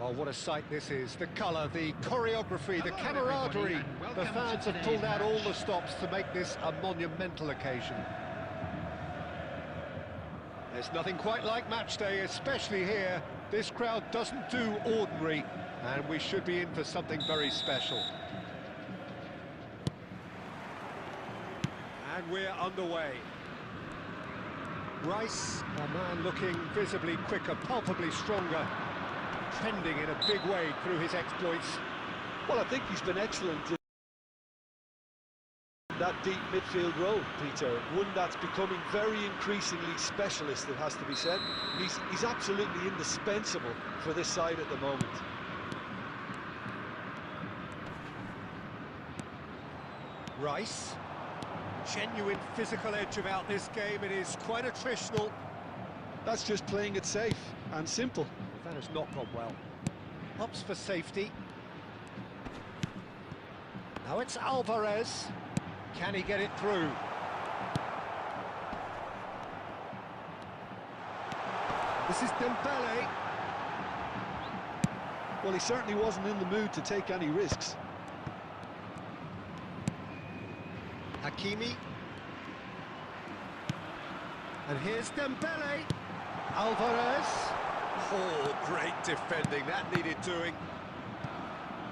Well, what a sight this is. The colour, the choreography, the camaraderie. The fans have pulled out all the stops to make this a monumental occasion. There's nothing quite like match day, especially here. This crowd doesn't do ordinary, and we should be in for something very special. And we're underway. Rice, a man looking visibly quicker, palpably stronger, trending in a big way through his exploits. Well, I think he's been excellent in that deep midfield role, Peter. One that's becoming very increasingly specialist, it has to be said. He's absolutely indispensable for this side at the moment. Rice. Genuine physical edge about this game. It is quite attritional. That's just playing it safe and simple. That has not gone well. Opts for safety. Now it's Alvarez. Can he get it through? This is Dembele. Well, he certainly wasn't in the mood to take any risks. Hakimi. And here's Dembele. Alvarez. Oh, great defending. That needed doing.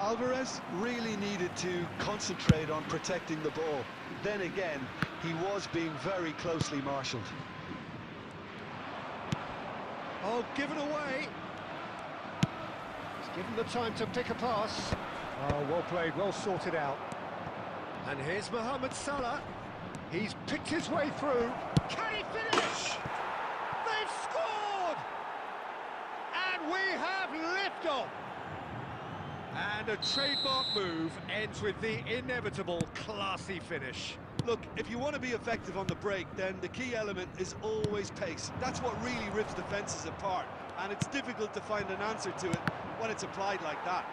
Alvarez really needed to concentrate on protecting the ball. Then again, he was being very closely marshalled. Oh, given away. He's given the time to pick a pass. Oh, well played, well sorted out. And here's Mohamed Salah. He's picked his way through. Can he finish? They've scored! And we have liftoff. And a trademark move ends with the inevitable classy finish. Look, if you want to be effective on the break, then the key element is always pace. That's what really rips defences apart, and it's difficult to find an answer to it when it's applied like that.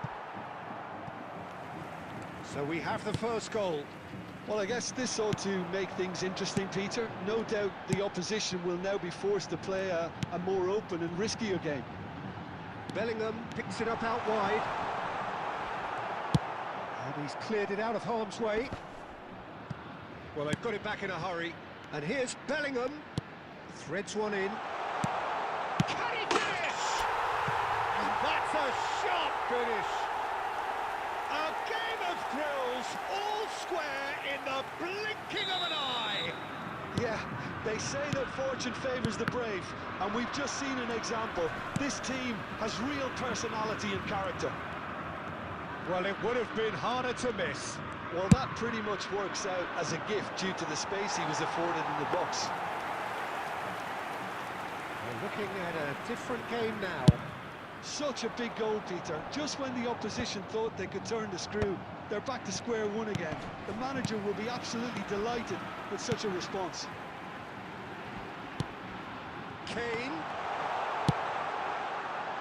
So we have the first goal. Well, I guess this ought to make things interesting, Peter. No doubt the opposition will now be forced to play a more open and riskier game. Bellingham picks it up out wide. And he's cleared it out of harm's way. Well, they've got it back in a hurry. And here's Bellingham. Threads one in. Can he finish? And that's a sharp finish. A game of thrills, all square in the blinking of an eye. Yeah, they say that fortune favours the brave, and we've just seen an example. This team has real personality and character. Well, it would have been harder to miss. Well, that pretty much works out as a gift due to the space he was afforded in the box. We're looking at a different game now. Such a big goal, Peter. Just when the opposition thought they could turn the screw, they're back to square one again. The manager will be absolutely delighted with such a response. Kane.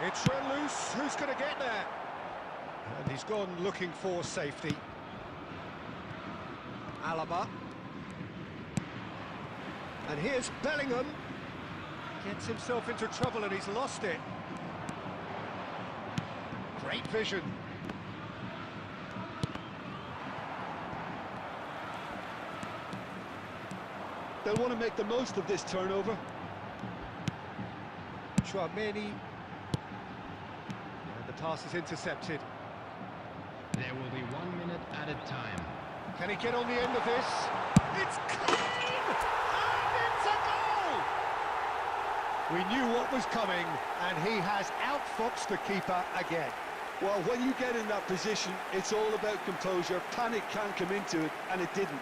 It's run loose. Who's going to get there? And he's gone looking for safety. Alaba. And here's Bellingham. Gets himself into trouble and he's lost it. Great vision. They'll want to make the most of this turnover. Chouameni. And the pass is intercepted. There will be 1 minute added time. Can he get on the end of this? It's clean! And it's a goal! We knew what was coming, and he has outfoxed the keeper again. Well, when you get in that position, it's all about composure. Panic can come into it, and it didn't.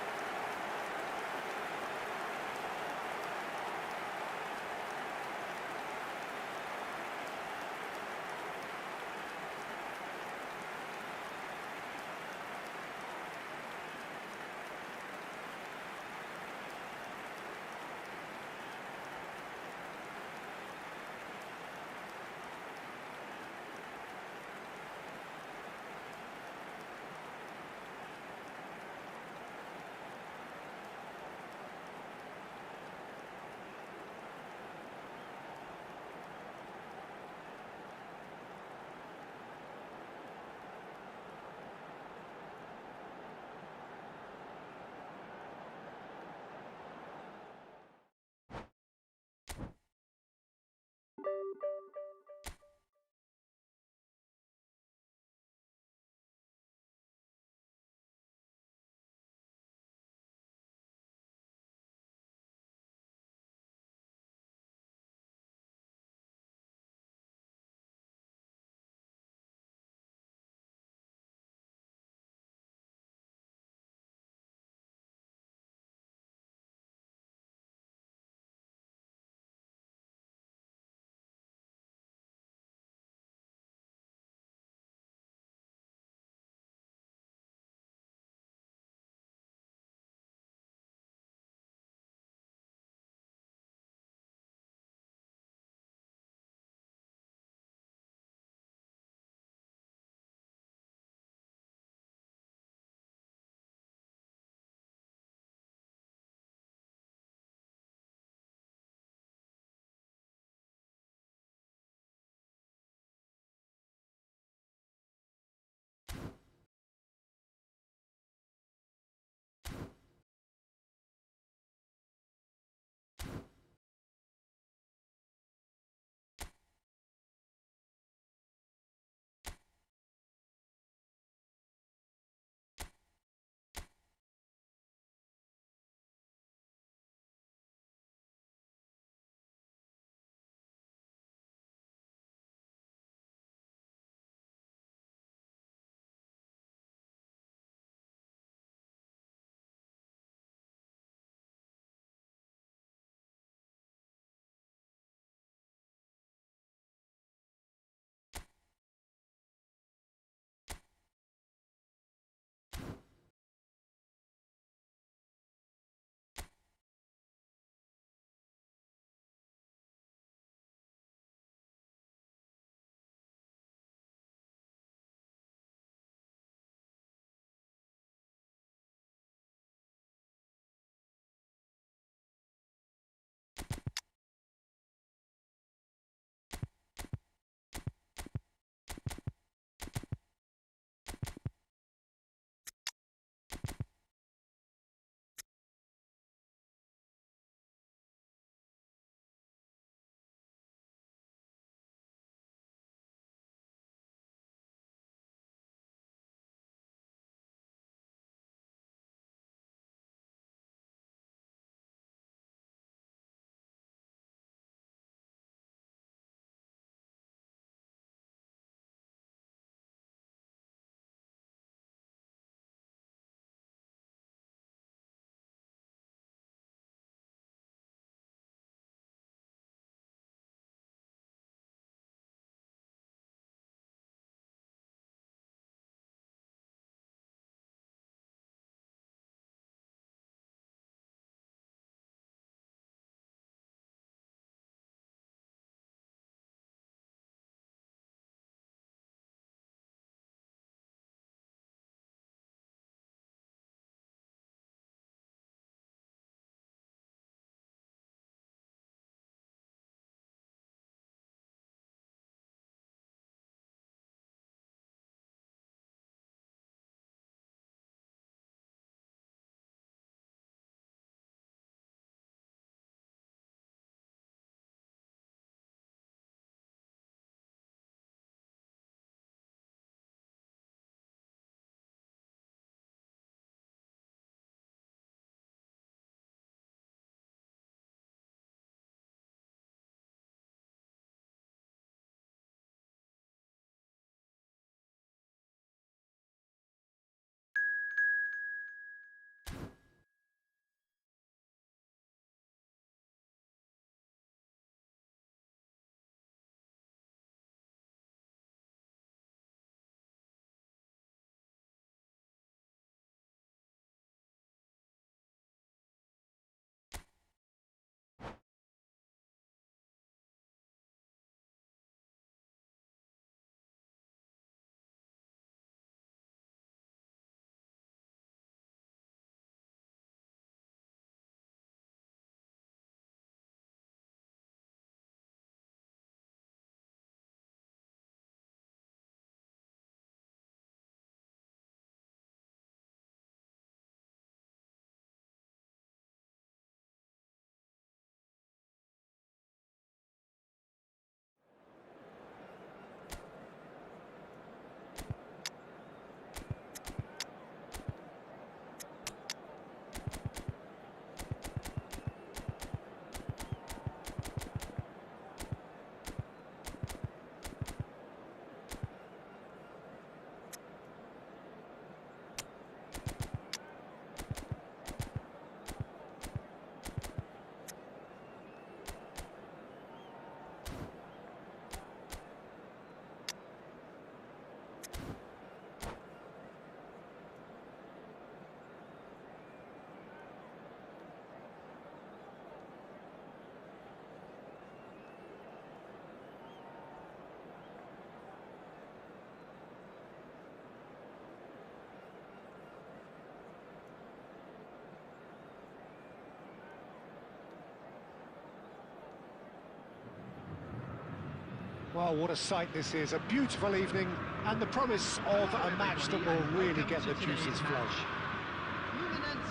Well, what a sight this is. A beautiful evening and the promise of a match that will really get the juices flowing.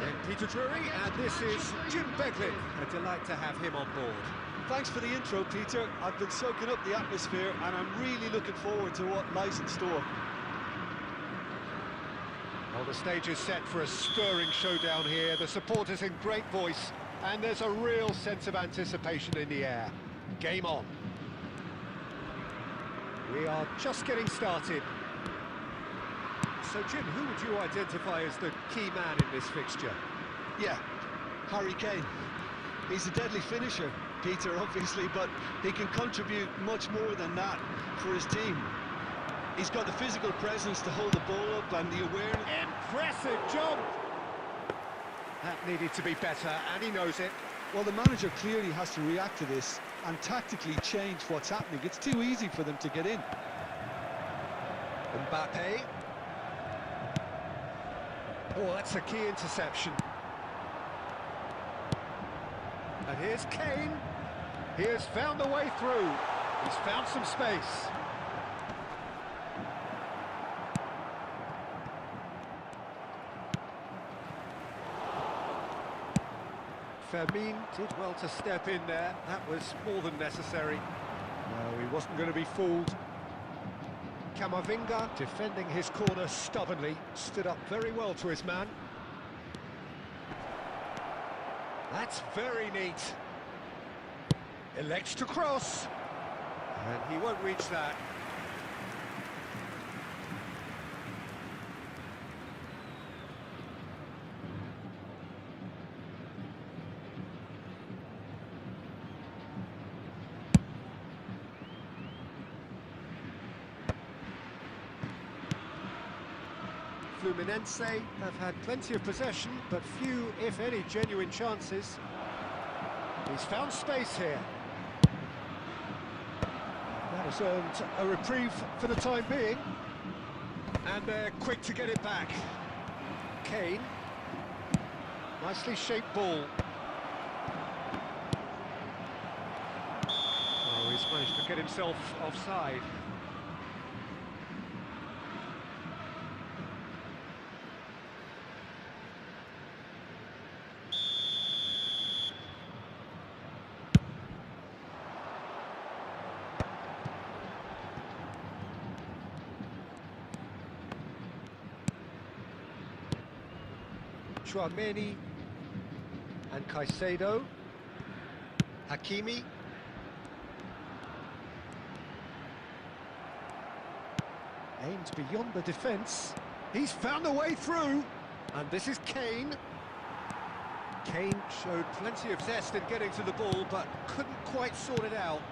I'm Peter Drury, and this is Jim Beglin. A delight to have him on board. Thanks for the intro, Peter. I've been soaking up the atmosphere and I'm really looking forward to what lies in store. Well, the stage is set for a stirring showdown here. The supporters in great voice, and there's a real sense of anticipation in the air. Game on. We are just getting started. So, Jim, who would you identify as the key man in this fixture? Yeah, Harry Kane. He's a deadly finisher, Peter, obviously, but he can contribute much more than that for his team. He's got the physical presence to hold the ball up and the awareness. Impressive jump! That needed to be better, and he knows it. Well, the manager clearly has to react to this and tactically change what's happening. It's too easy for them to get in. Mbappe. Oh, that's a key interception. And here's Kane. He has found the way through. He's found some space. Fermin did well to step in there. That was more than necessary. No, he wasn't going to be fooled. Camavinga, defending his corner stubbornly, stood up very well to his man. That's very neat. Elects to cross. And he won't reach that. Fluminense have had plenty of possession, but few, if any, genuine chances. He's found space here. That has earned a reprieve for the time being. And they're quick to get it back. Kane. Nicely shaped ball. Oh, he's managed to get himself offside. Chouameni and Caicedo. Hakimi. Aimed beyond the defence. He's found a way through. And this is Kane. Kane showed plenty of zest in getting to the ball, but couldn't quite sort it out.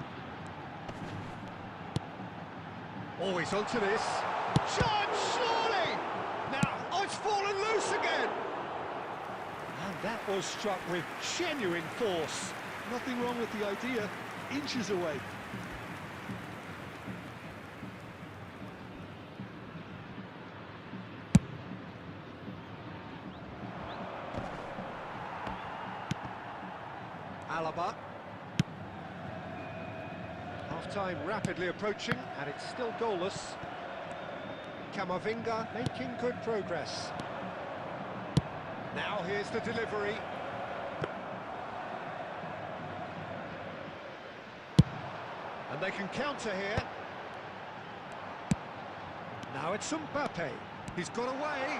Always onto this. Shot, surely! Now, oh, it's fallen loose again! And that was struck with genuine force. Nothing wrong with the idea, inches away. Alaba. Half-time rapidly approaching, and it's still goalless. Camavinga making good progress. Now here's the delivery. And they can counter here. Now it's Mbappe. He's got away.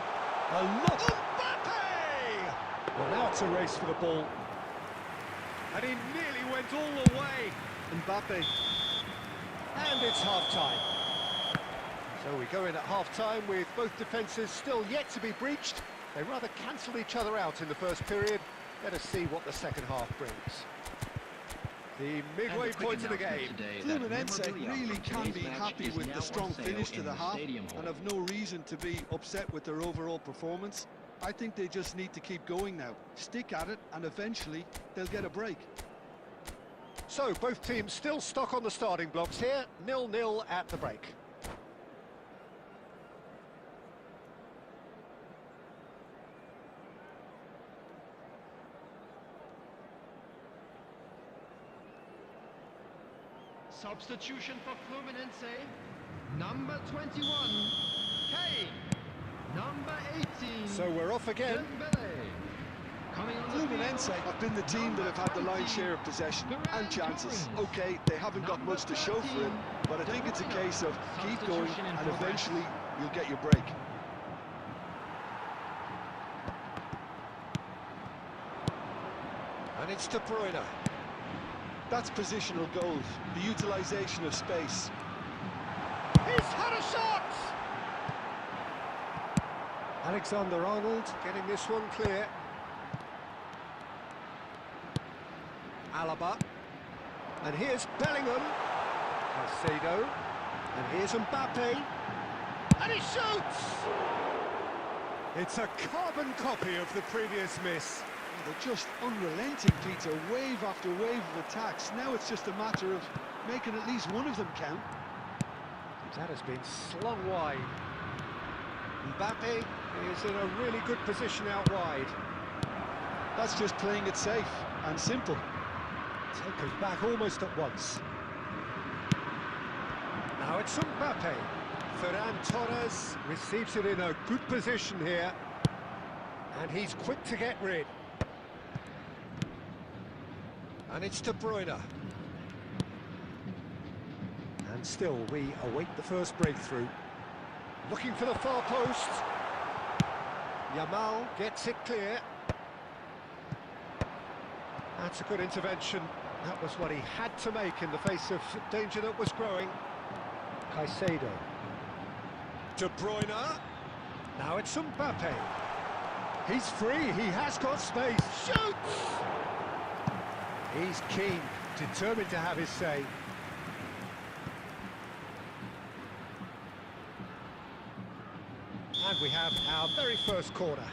A lot. Mbappe! Well, now it's a race for the ball. And he nearly went all the way. Mbappe. And it's half-time. So we go in at half-time with both defences still yet to be breached. They rather cancelled each other out in the first period. Let us see what the second half brings. The midway point of the game. Fluminense really can be happy with the strong finish to the half and have no reason to be upset with their overall performance. I think they just need to keep going now, stick at it, and eventually they'll get a break. So both teams still stuck on the starting blocks here, 0-0 at the break. Substitution for Fluminense. Number 21, Kane. Number 18. So we're off again. Dembele. Coming on the Fluminense field, have been the team that have had the lion's share of possession and chances. Okay, they haven't got much to show for it, but I think it's a case of keep going and eventually you'll get your break. And it's De Bruyne. That's positional goals, the utilisation of space. He's had a shot! Alexander-Arnold getting this one clear. Alaba. And here's Bellingham. Caicedo. And here's Mbappe. And he shoots! It's a carbon copy of the previous miss. They're just unrelenting, Peter, wave after wave of attacks. Now it's just a matter of making at least one of them count. That has been slung wide. Mbappe is in a really good position out wide. That's just playing it safe and simple. Taken back almost at once. Now it's Mbappe. Ferran Torres receives it in a good position here. And he's quick to get rid. And it's De Bruyne. And still, we await the first breakthrough. Looking for the far post. Yamal gets it clear. That's a good intervention. That was what he had to make in the face of danger that was growing. Caicedo. De Bruyne. Now it's Mbappe. He's free, he has got space. Shoots! He's keen, determined to have his say. And we have our very first corner.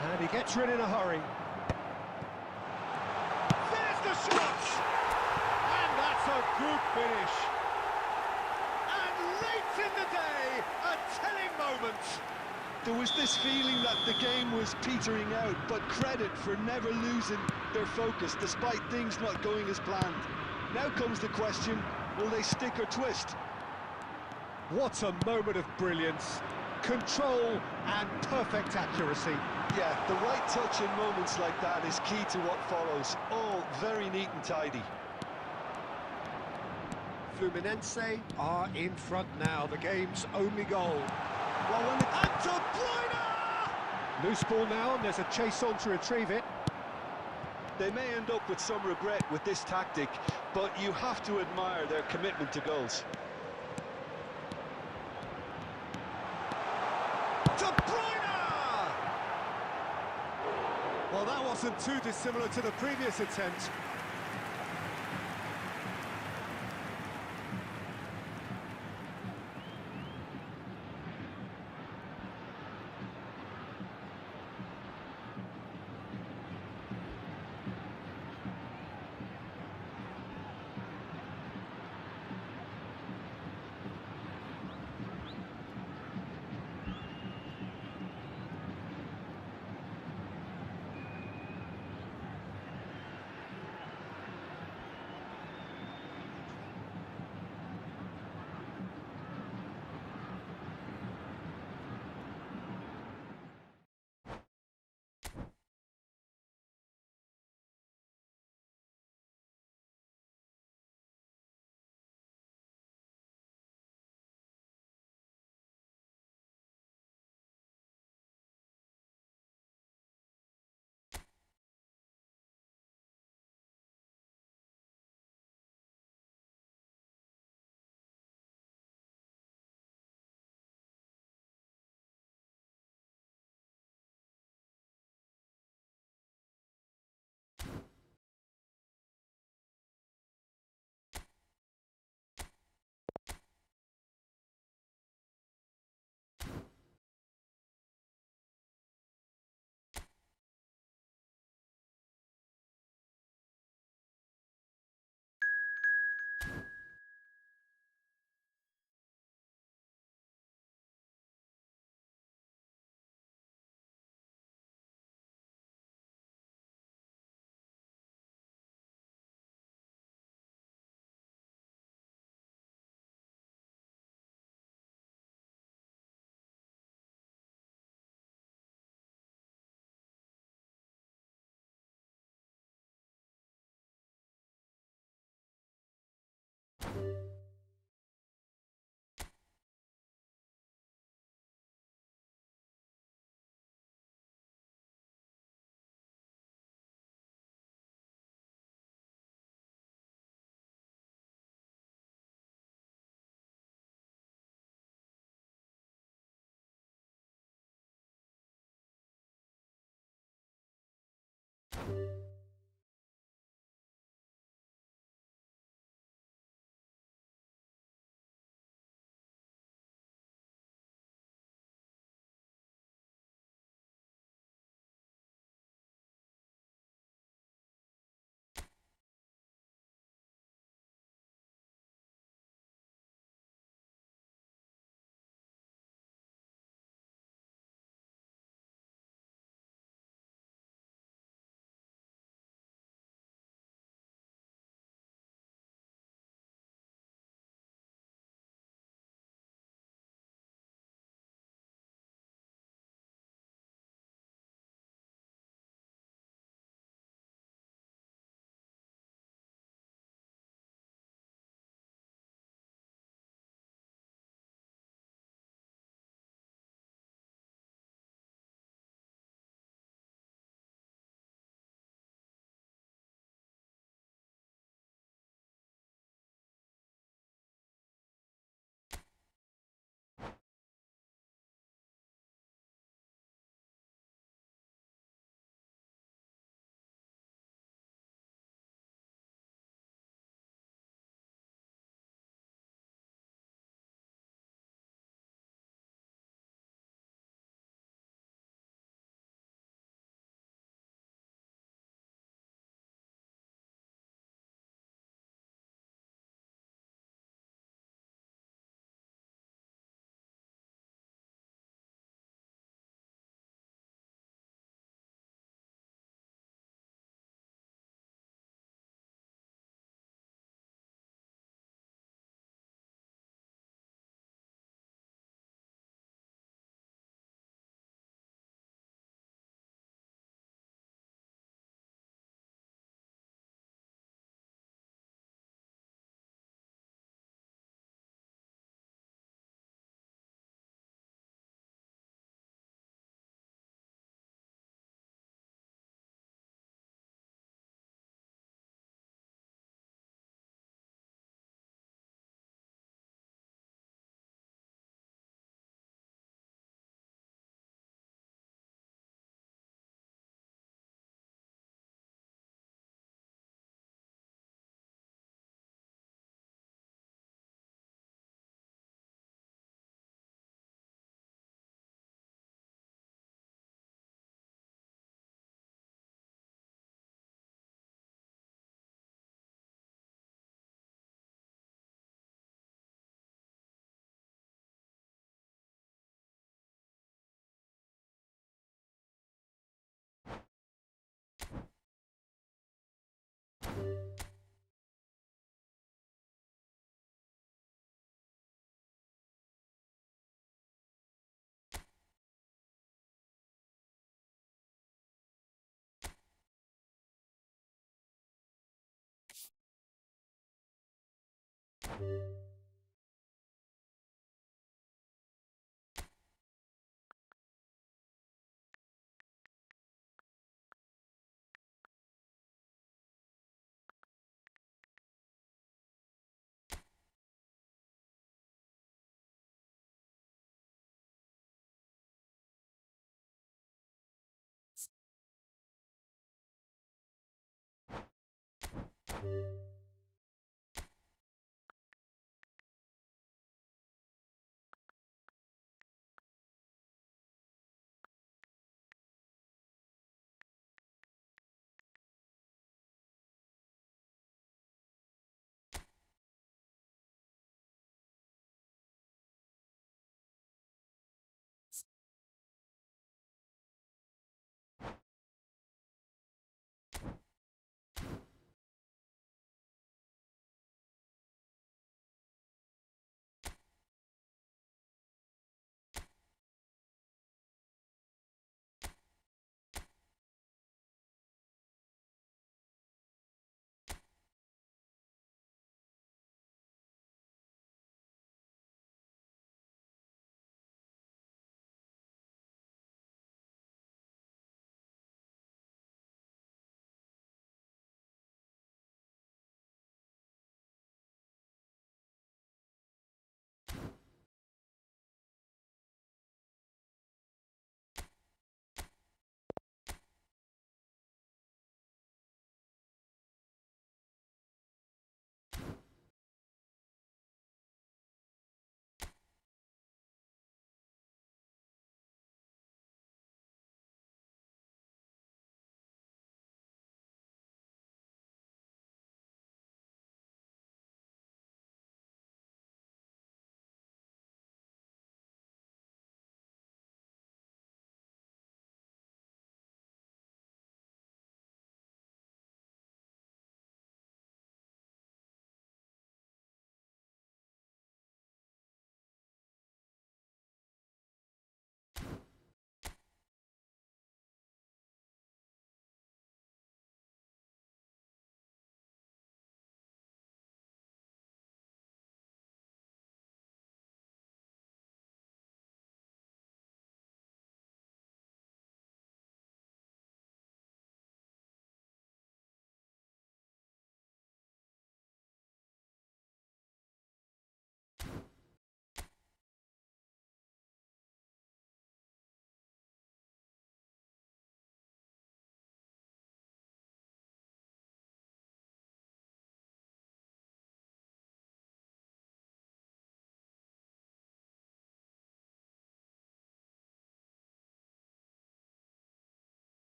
And he gets rid in a hurry. There's the shot! And that's a good finish. And late in the day, a telling moment. There was this feeling that the game was petering out, but credit for never losing their focus despite things not going as planned. Now comes the question, will they stick or twist? What a moment of brilliance. Control and perfect accuracy. Yeah, the right touch in moments like that is key to what follows. All very neat and tidy. Fluminense are in front now, the game's only goal. Well, when the... And De Bruyne! Loose ball now, and there's a chase on to retrieve it. They may end up with some regret with this tactic, but you have to admire their commitment to goals. De Bruyne! Well, that wasn't too dissimilar to the previous attempt.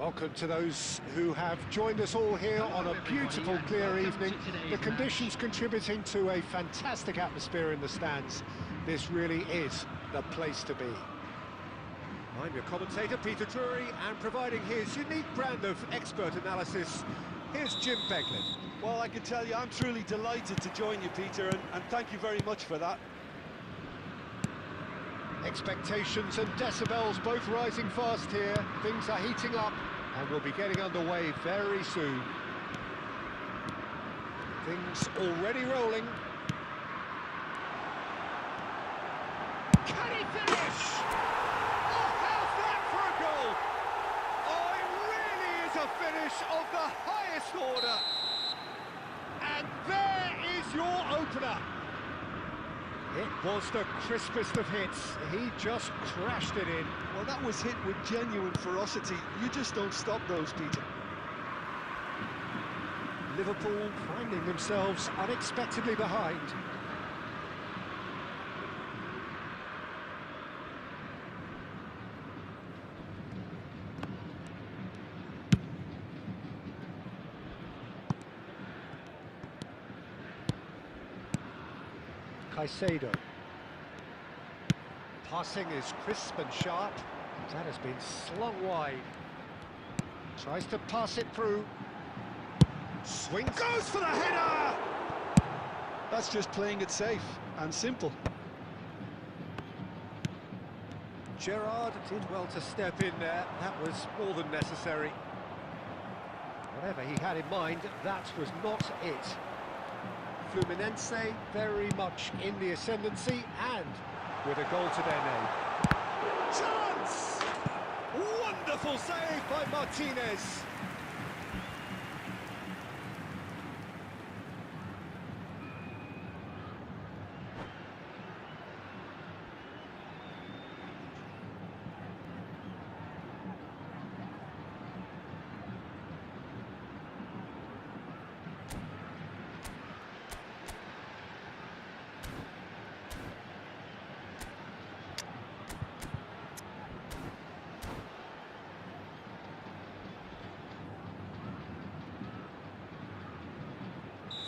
Welcome to those who have joined us all here on a beautiful, clear evening. The conditions contributing to a fantastic atmosphere in the stands. This really is the place to be. I'm your commentator, Peter Drury, and providing his unique brand of expert analysis, here's Jim Beglin. Well, I can tell you, I'm truly delighted to join you, Peter, and thank you very much for that. Expectations and decibels both rising fast here. Things are heating up and we'll be getting underway very soon. Things already rolling. Can he finish? Oh, how's that for a goal? Oh, it really is a finish of the highest order. And there is your opener. It was the crispest of hits. He just crashed it in. Well, that was hit with genuine ferocity. You just don't stop those, Peter. Liverpool finding themselves unexpectedly behind. Caicedo. Passing is crisp and sharp. That has been slung wide. Tries to pass it through. Swing goes for the header! That's just playing it safe and simple. Gerrard did well to step in there. That was more than necessary. Whatever he had in mind, that was not it. Fluminense very much in the ascendancy and with a goal to their name. Chance! Wonderful save by Martinez.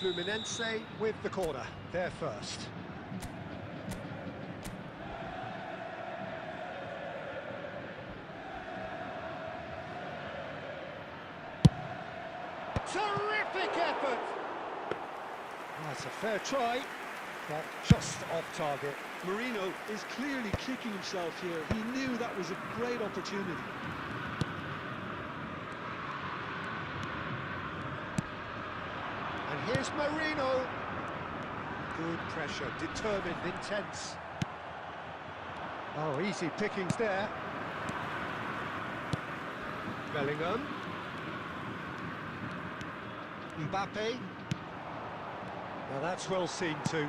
Fluminense with the corner, they're first. Terrific effort! That's a fair try, but just off target. Marino is clearly kicking himself here. He knew that was a great opportunity. And here's Marino. Good pressure, determined, intense. Oh, easy pickings there. Bellingham. Mbappe. Now that's well seen too.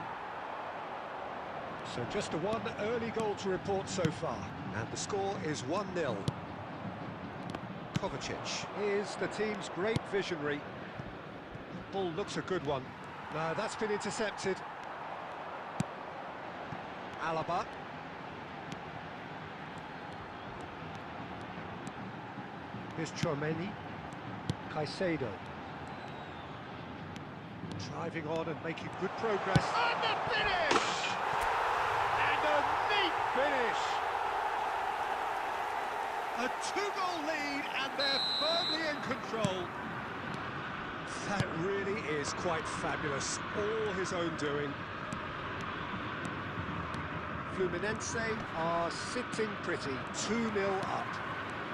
So just a one early goal to report so far. And the score is 1-0. Kovacic is the team's great visionary. The ball looks a good one. No, that's been intercepted. Alaba. Here's Chouameni. Caicedo. Driving on and making good progress. And the finish! And a neat finish! A two-goal lead and they're firmly in control. That really is quite fabulous. All his own doing. Fluminense are sitting pretty, 2-0 up.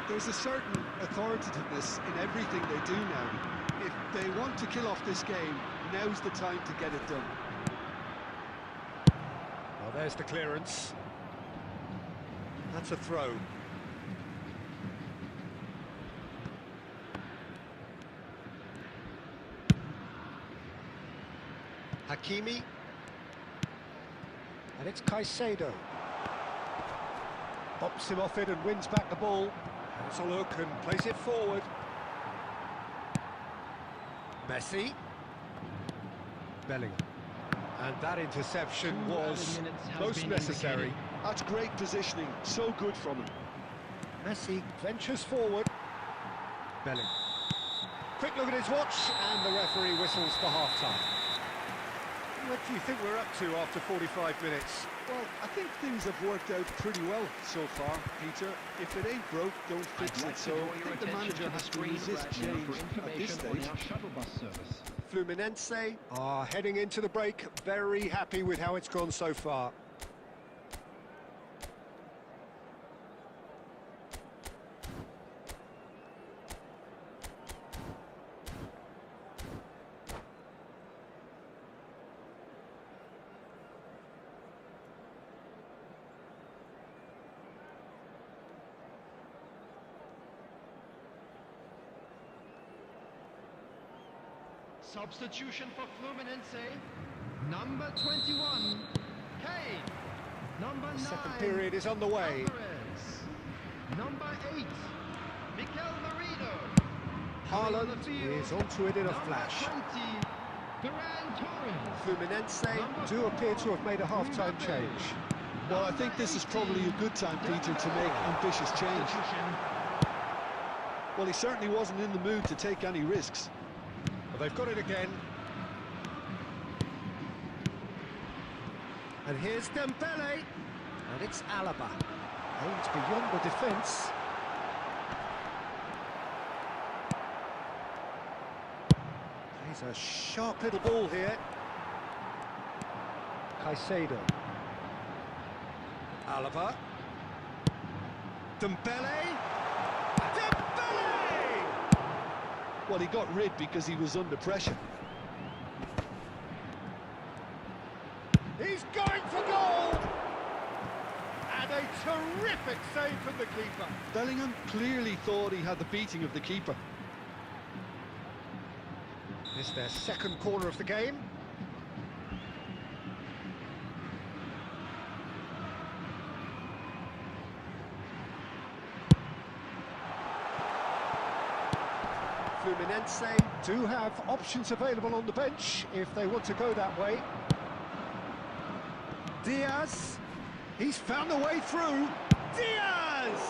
There's a certain authoritativeness in everything they do now. If they want to kill off this game, now's the time to get it done. Well, there's the clearance. That's a throw. Hakimi. And it's Caicedo. Bops him off it and wins back the ball. Has a look and plays it forward. Messi. Bellingham. And that interception was most necessary. That's great positioning, so good from him. Messi ventures forward. Bellingham. Quick look at his watch, and the referee whistles for half-time. What do you think we're up to after 45 minutes? Well, I think things have worked out pretty well so far, Peter. If it ain't broke, don't fix it. So I think the manager has to resist change at this stage. Fluminense are heading into the break, very happy with how it's gone so far. Substitution for Fluminense. Number 21, Kane. Number 9, Second period is on the way. Alvarez. Number 8, Mikel Merino. Haaland is onto it in a flash. Number 20, Ferran Torres. Fluminense do appear to have made a half-time change. Well, I think this is probably a good time, Peter, to make ambitious change. Well, he certainly wasn't in the mood to take any risks. They've got it again. And here's Dembele. And it's Alaba. Aimed beyond the defence. Plays a sharp little ball here. Caicedo. Alaba. Dembele. Well, he got rid because he was under pressure. He's going for goal! And a terrific save from the keeper. Bellingham clearly thought he had the beating of the keeper. It's their second corner of the game. Fluminense do have options available on the bench if they want to go that way. Diaz, he's found a way through. Diaz!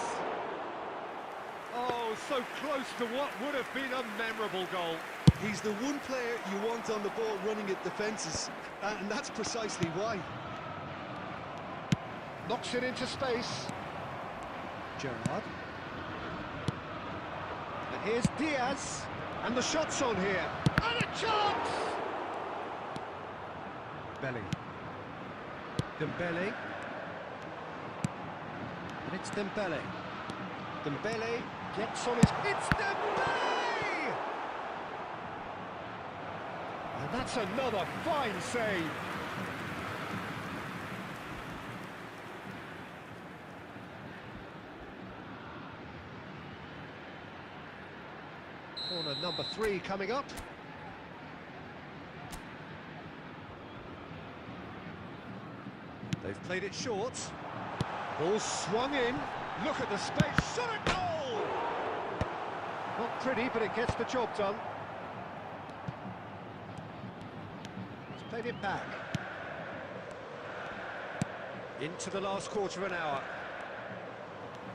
Oh, so close to what would have been a memorable goal. He's the one player you want on the ball running at defences, and that's precisely why. Knocks it into space. Gerrard. And here's Diaz. And the shot's on here. And a chance! Belly. Dembele. And it's Dembele. Dembele gets on his... It's Dembele! And that's another fine save. Corner number 3 coming up. They've played it short. Ball swung in. Look at the space. Shot a goal! Not pretty, but it gets the job done. He's played it back. Into the last quarter of an hour.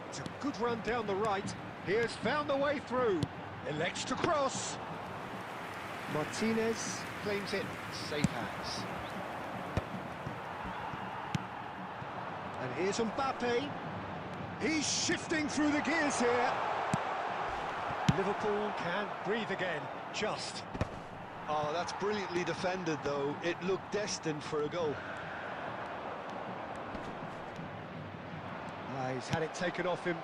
It's a good run down the right. He has found the way through. Elects to cross. Martinez claims it. Safe hands. And here's Mbappe. He's shifting through the gears here. Liverpool can breathe again. Just. Oh, that's brilliantly defended, though. It looked destined for a goal. He's had it taken off him.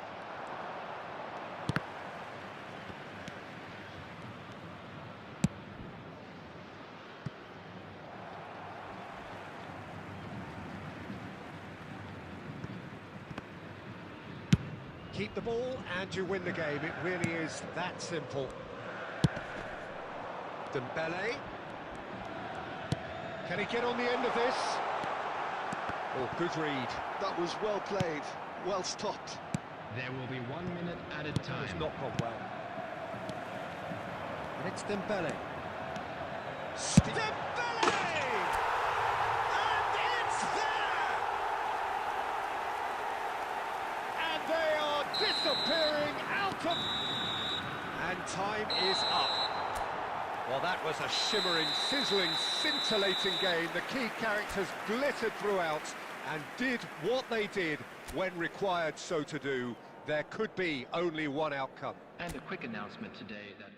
Keep the ball and you win the game. It really is that simple. Dembele. Can he get on the end of this? Oh, good read. That was well played, well stopped. There will be 1 minute added time. It's not gone well. And it's Dembele. Dembele! And it's there! And they are disappearing out of... And time is up. Well, that was a shimmering, sizzling, scintillating game. The key characters glittered throughout and did what they did when required so to do. There could be only one outcome. And a quick announcement today that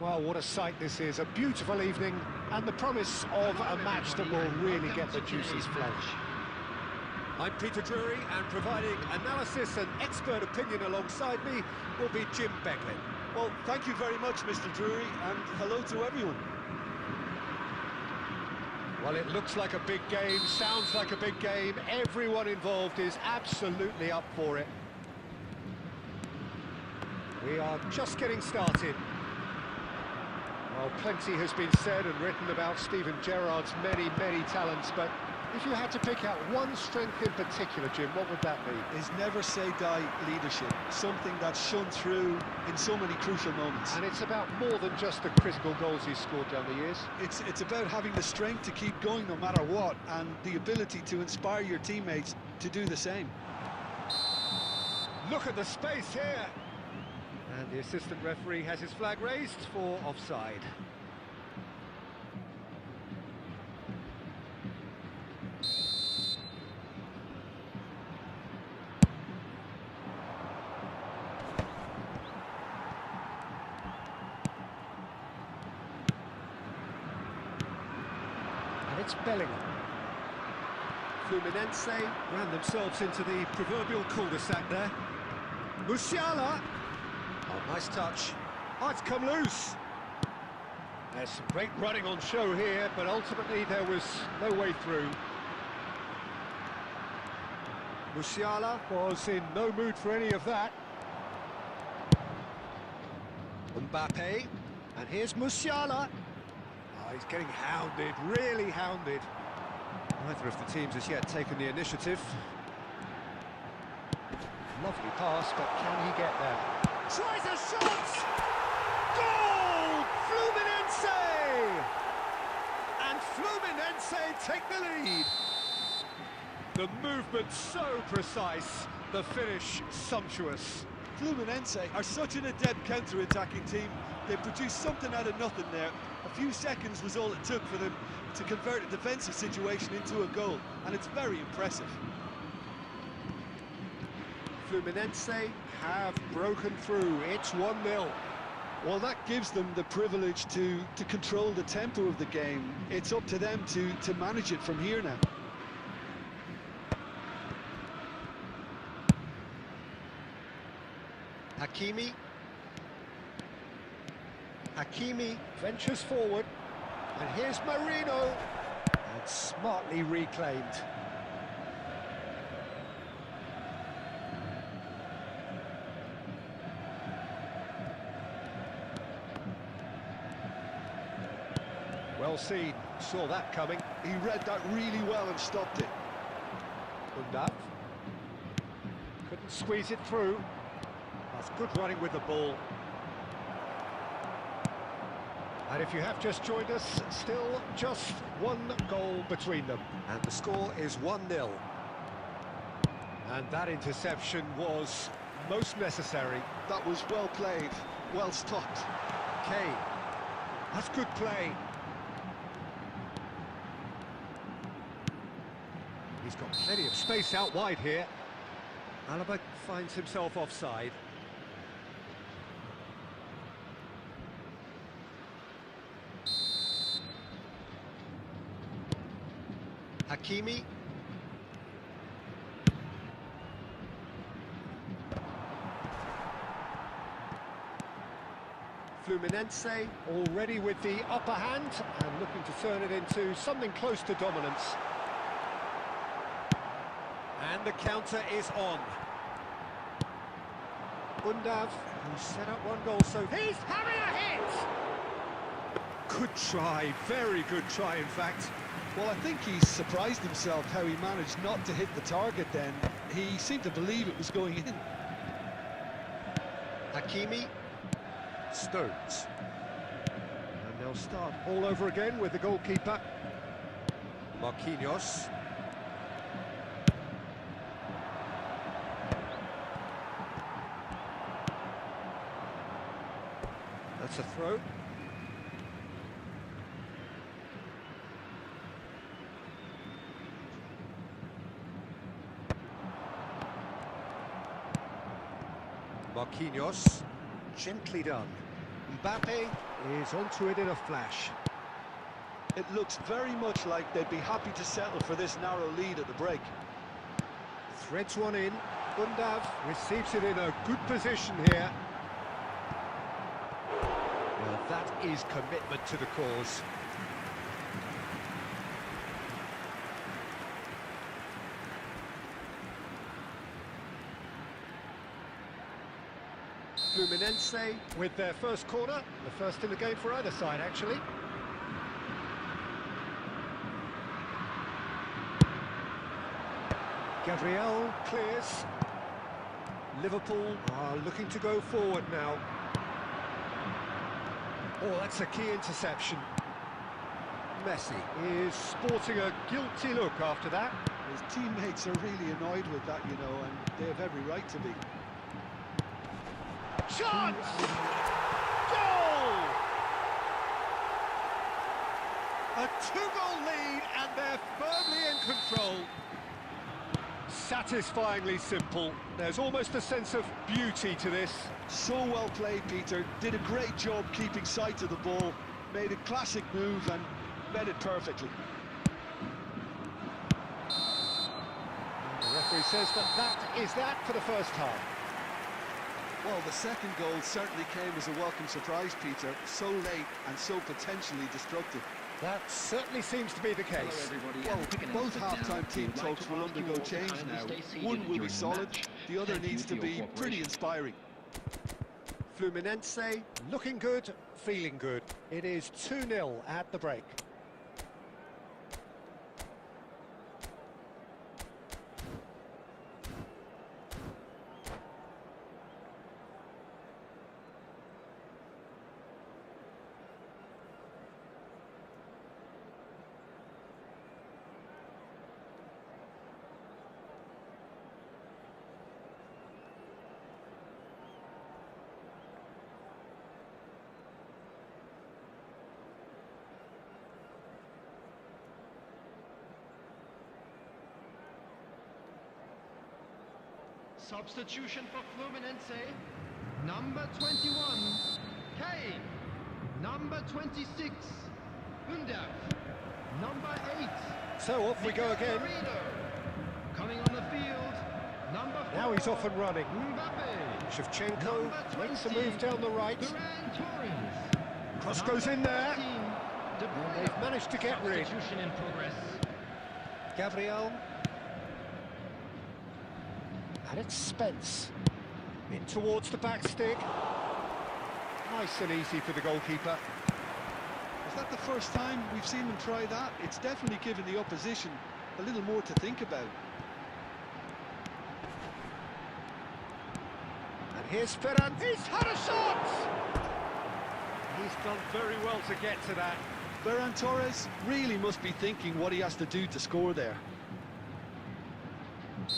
Well, what a sight this is. A beautiful evening and the promise of a match that will really get the juices flowing. I'm Peter Drury, and providing analysis and expert opinion alongside me will be Jim Beglin. Well, thank you very much, Mr. Drury, and hello to everyone. Well, it looks like a big game, sounds like a big game. Everyone involved is absolutely up for it. We are just getting started. Well, plenty has been said and written about Steven Gerrard's many talents, but if you had to pick out one strength in particular, Jim, what would that be? His never-say-die leadership, something that's shone through in so many crucial moments. And it's about more than just the critical goals he's scored down the years. It's about having the strength to keep going no matter what, and the ability to inspire your teammates to do the same. Look at the space here! And the assistant referee has his flag raised for offside. And it's Bellingham. Fluminense ran themselves into the proverbial cul-de-sac there. Musiala. Oh, nice touch. Oh, it's come loose. There's some great running on show here, but ultimately there was no way through. Musiala was in no mood for any of that. Mbappe, and here's Musiala. Oh, he's getting hounded, really hounded. Neither of the teams has yet taken the initiative. Lovely pass, but can he get there? Tries a shot! Goal! Fluminense! And Fluminense take the lead. The movement so precise, the finish sumptuous. Fluminense are such an adept counter-attacking team. They produced something out of nothing there. A few seconds was all it took for them to convert a defensive situation into a goal, and it's very impressive. Fluminense have broken through. It's 1-0. Well, that gives them the privilege to control the tempo of the game. It's up to them to manage it from here now. Hakimi ventures forward, and here's Marino, and smartly reclaimed. Well seen, saw that coming. He read that really well and stopped it. Undav couldn't squeeze it through. That's good running with the ball. And if you have just joined us, still just one goal between them. And the score is 1-0. And that interception was most necessary. That was well played, well stopped. Kane, that's good play. He's got plenty of space out wide here. Alaba finds himself offside. Hakimi. Fluminense already with the upper hand and looking to turn it into something close to dominance. And the counter is on. Undav, who set up one goal, so he's having a hit! Good try, very good try in fact. Well, I think he surprised himself how he managed not to hit the target then. He seemed to believe it was going in. Hakimi, Stones. And they'll start all over again with the goalkeeper. Marquinhos. That's a throw. Marquinhos, gently done. Mbappe is onto it in a flash. It looks very much like they'd be happy to settle for this narrow lead at the break. Threads one in. Undav receives it in a good position here. Well, that is commitment to the cause. Fluminense with their first corner, the first in the game for either side, actually. Gabriel clears. Liverpool are looking to go forward now. Oh, that's a key interception. Messi is sporting a guilty look after that. His teammates are really annoyed with that, you know, and they have every right to be. Shot! Goal! A two-goal lead and they're firmly in control. Satisfyingly simple. There's almost a sense of beauty to this. So well played, Peter. Did a great job keeping sight of the ball. Made a classic move and read it perfectly. The referee says that is that for the first time. Well, the second goal certainly came as a welcome surprise, Peter. So late and so potentially destructive. That certainly seems to be the case. Well, both half-time team talks will undergo change now. One will be solid, the other needs to be pretty inspiring. Fluminense looking good, feeling good. It is 2-0 at the break. Substitution for Fluminense. Number 21, Kane. Number 26, Undav. Number 8. So off we go again. Coming on the field, number 4. Now he's off and running. Mbappe. Shevchenko makes a move down the right. Cross goes in there. They've managed to get rid. Substitution in progress. Gabriel. And it's Spence. In towards the back stick. Nice and easy for the goalkeeper. Is that the first time we've seen them try that? It's definitely given the opposition a little more to think about. And here's Ferran. He's had a shot! He's done very well to get to that. Ferran Torres really must be thinking what he has to do to score there.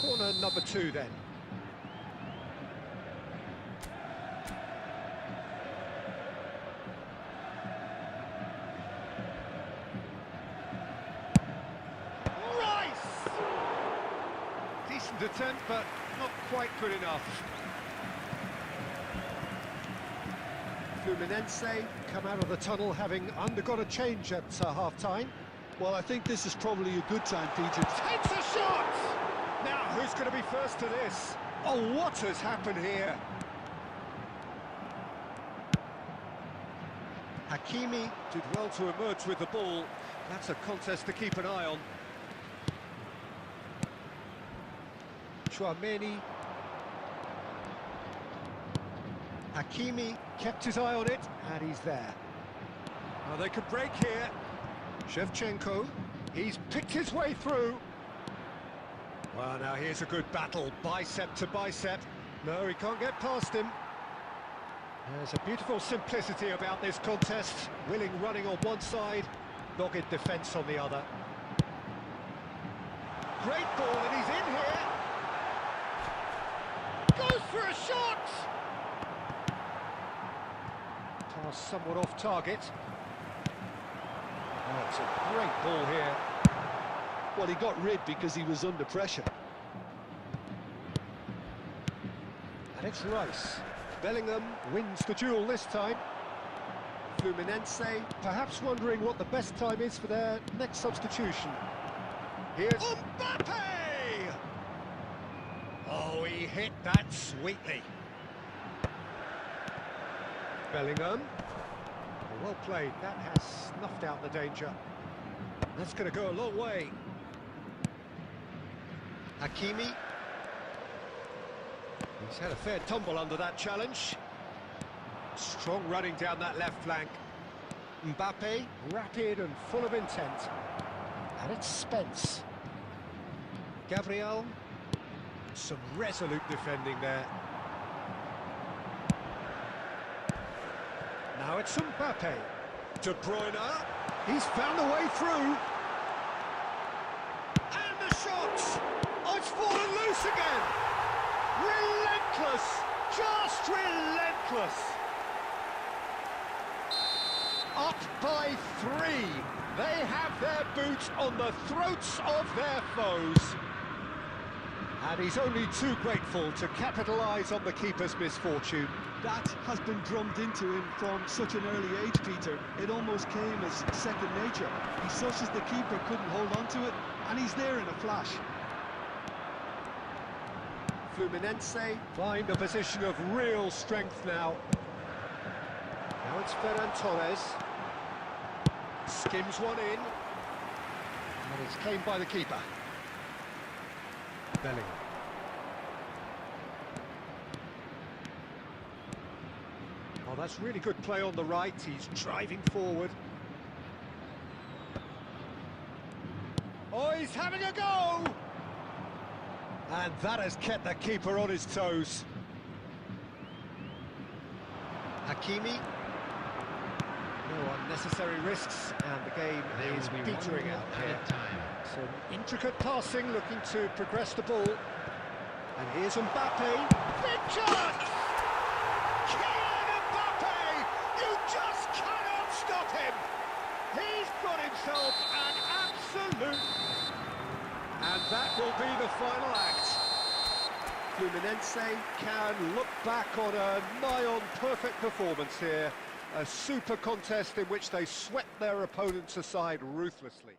Corner number 2 then. Rice! Decent attempt, but not quite good enough. Fluminense come out of the tunnel having undergone a change at half-time. Well, I think this is probably a good time, Peter. Takes a shot! Now, who's going to be first to this? Oh, what has happened here? Hakimi did well to emerge with the ball. That's a contest to keep an eye on. Chouameni. Hakimi kept his eye on it, and he's there. Now they could break here. Shevchenko, he's picked his way through. Well, now here's a good battle, bicep to bicep. No, he can't get past him. There's a beautiful simplicity about this contest. Willing running on one side, dogged defence on the other. Great ball, and he's in here. Goes for a shot! Pass somewhat off target. Oh, it's a great ball here. Well, he got rid because he was under pressure. And it's Rice. Bellingham wins the duel this time. Fluminense perhaps wondering what the best time is for their next substitution. Here's Mbappe! Oh, he hit that sweetly. Bellingham. Oh, well played. That has snuffed out the danger. That's going to go a long way. Hakimi. He's had a fair tumble under that challenge. Strong running down that left flank. Mbappe, rapid and full of intent. And it's Spence. Gabriel. Some resolute defending there. Now it's Mbappe. De Bruyne. He's found a way through. And the shot! Oh, it's fallen loose again! Relentless! Just relentless! Up by 3. They have their boots on the throats of their foes. And he's only too grateful to capitalise on the keeper's misfortune. That has been drummed into him from such an early age, Peter. It almost came as second nature. He such as the keeper couldn't hold on to it, and he's there in a flash. Fluminense find a position of real strength now. Now it's Ferran Torres. Skims one in. And it's claimed by the keeper. Bellingham. Oh, that's really good play on the right. He's driving forward. Oh, he's having a go! And that has kept the keeper on his toes. Hakimi. No unnecessary risks, and the game is petering out here. Some intricate passing, looking to progress the ball. And here's Mbappe. Big chance! Kylian Mbappe! You just cannot stop him! He's got himself an absolute... And that will be the final act. Fluminense can look back on a nigh-on perfect performance here. A super contest in which they swept their opponents aside ruthlessly.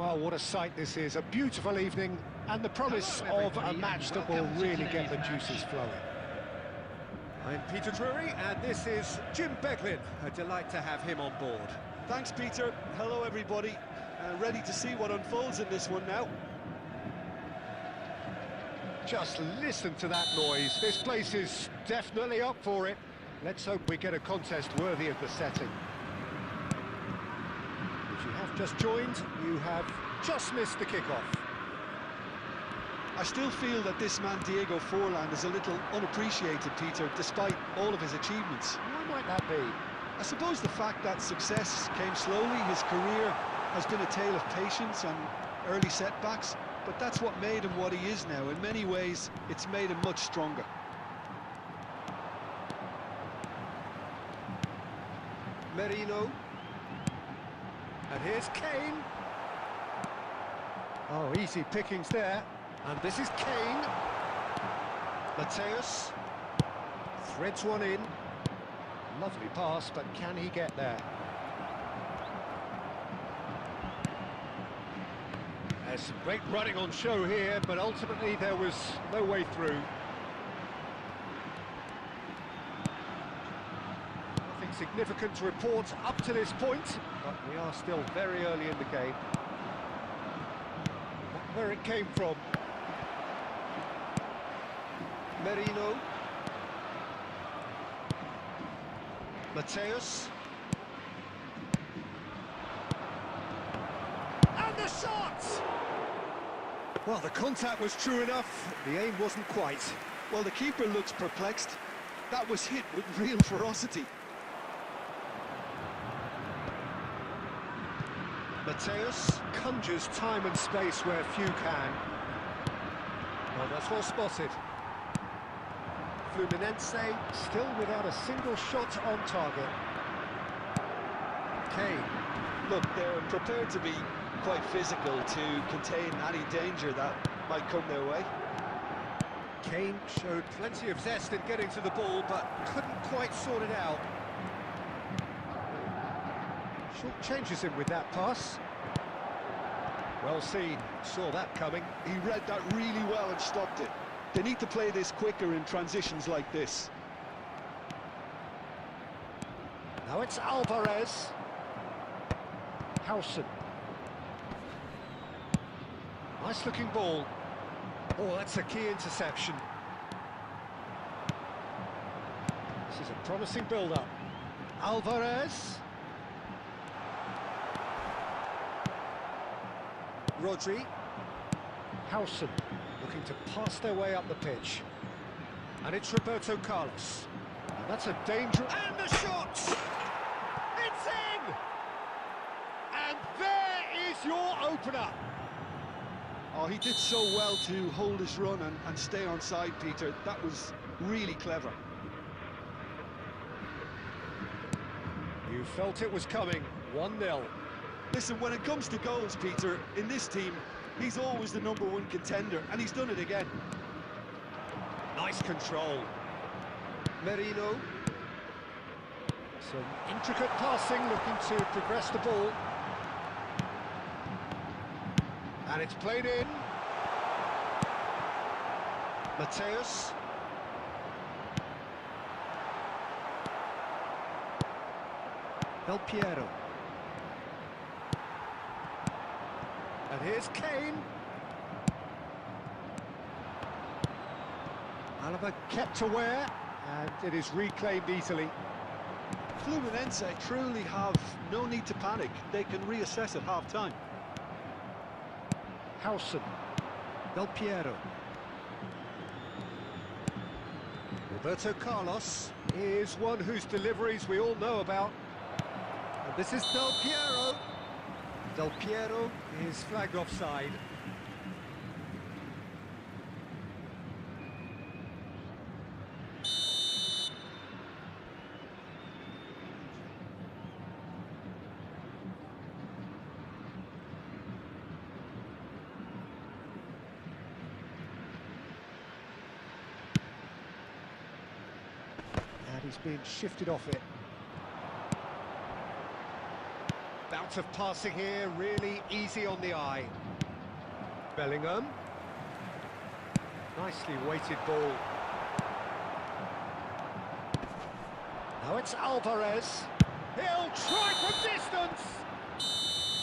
Well, what a sight this is. A beautiful evening and the promise Hello, of a everybody, match and that will welcome to really get the today's match. juices flowing. I'm Peter Drury and this is Jim Beglin. A delight to have him on board. Thanks, Peter. Hello, everybody. Ready to see what unfolds in this one now. Just listen to that noise. This place is definitely up for it. Let's hope we get a contest worthy of the setting. If you have just joined, you have just missed the kickoff. I still feel that this man, Diego Forlan, is a little unappreciated, Peter, despite all of his achievements. Why might that be? I suppose the fact that success came slowly, his career has been a tale of patience and early setbacks, but that's what made him what he is now. In many ways, it's made him much stronger. Merino. And here's Kane. Oh, easy pickings there. And this is Kane. Mateus. Threads one in. Lovely pass, but can he get there? There's some great running on show here, but ultimately there was no way through. Nothing significant to report up to this point, but we are still very early in the game. Not where it came from. Merino. Mateus. And the shot! Well, the contact was true enough, the aim wasn't quite. Well, the keeper looks perplexed. That was hit with real ferocity. Mateus conjures time and space where few can. Well, that's well spotted. Fluminense still without a single shot on target. Kane. Look, they're prepared to be quite physical to contain any danger that might come their way. Kane showed plenty of zest in getting to the ball, but couldn't quite sort it out. Short changes him with that pass. Well seen, saw that coming. He read that really well and stopped it. They need to play this quicker in transitions like this. Now it's Alvarez. Howson. Nice looking ball. Oh, that's a key interception. This is a promising build-up. Alvarez. Rodri. Howson looking to pass their way up the pitch. And it's Roberto Carlos. And that's a danger. And the shot! It's in! And there is your opener. Oh, he did so well to hold his run and stay on side, Peter. That was really clever. You felt it was coming. 1-0. Listen, when it comes to goals, Peter, in this team, he's always the #1 contender, and he's done it again. Nice control. Merino. Some intricate passing, looking to progress the ball. And it's played in. Mateus. Del Piero. And here's Kane. Alaba kept aware, and it is reclaimed easily. Fluminense truly have no need to panic. They can reassess at half-time. Howson. Del Piero. Roberto Carlos is one whose deliveries we all know about. And this is Del Piero. Del Piero is flagged offside. And he's being shifted off it. bit of passing here, really easy on the eye. Bellingham. Nicely weighted ball. Now it's Alvarez. He'll try from distance.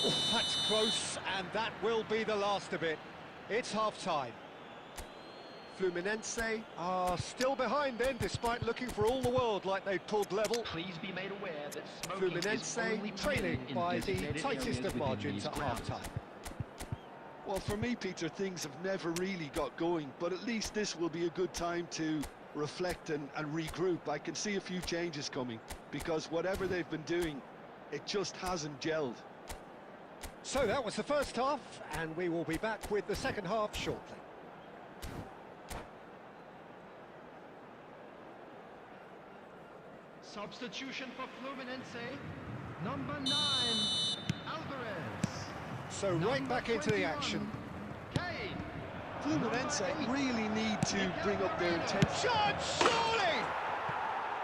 Oh, that's close, and that will be the last of it. It's half-time. Fluminense are still behind then, despite looking for all the world like they'd pulled level. Please be made aware that smoking is only Fluminense trailing permitted in by the designated tightest areas of within margins these at grounds. half-time. Well, for me, Peter, things have never really got going, but at least this will be a good time to reflect and regroup. I can see a few changes coming, because whatever they've been doing, it just hasn't gelled. So that was the first half, and we will be back with the second half shortly. Substitution for Fluminense, number 9, Alvarez. So right back into the action. Kane. Fluminense really need to bring up their intensity. Shot, surely!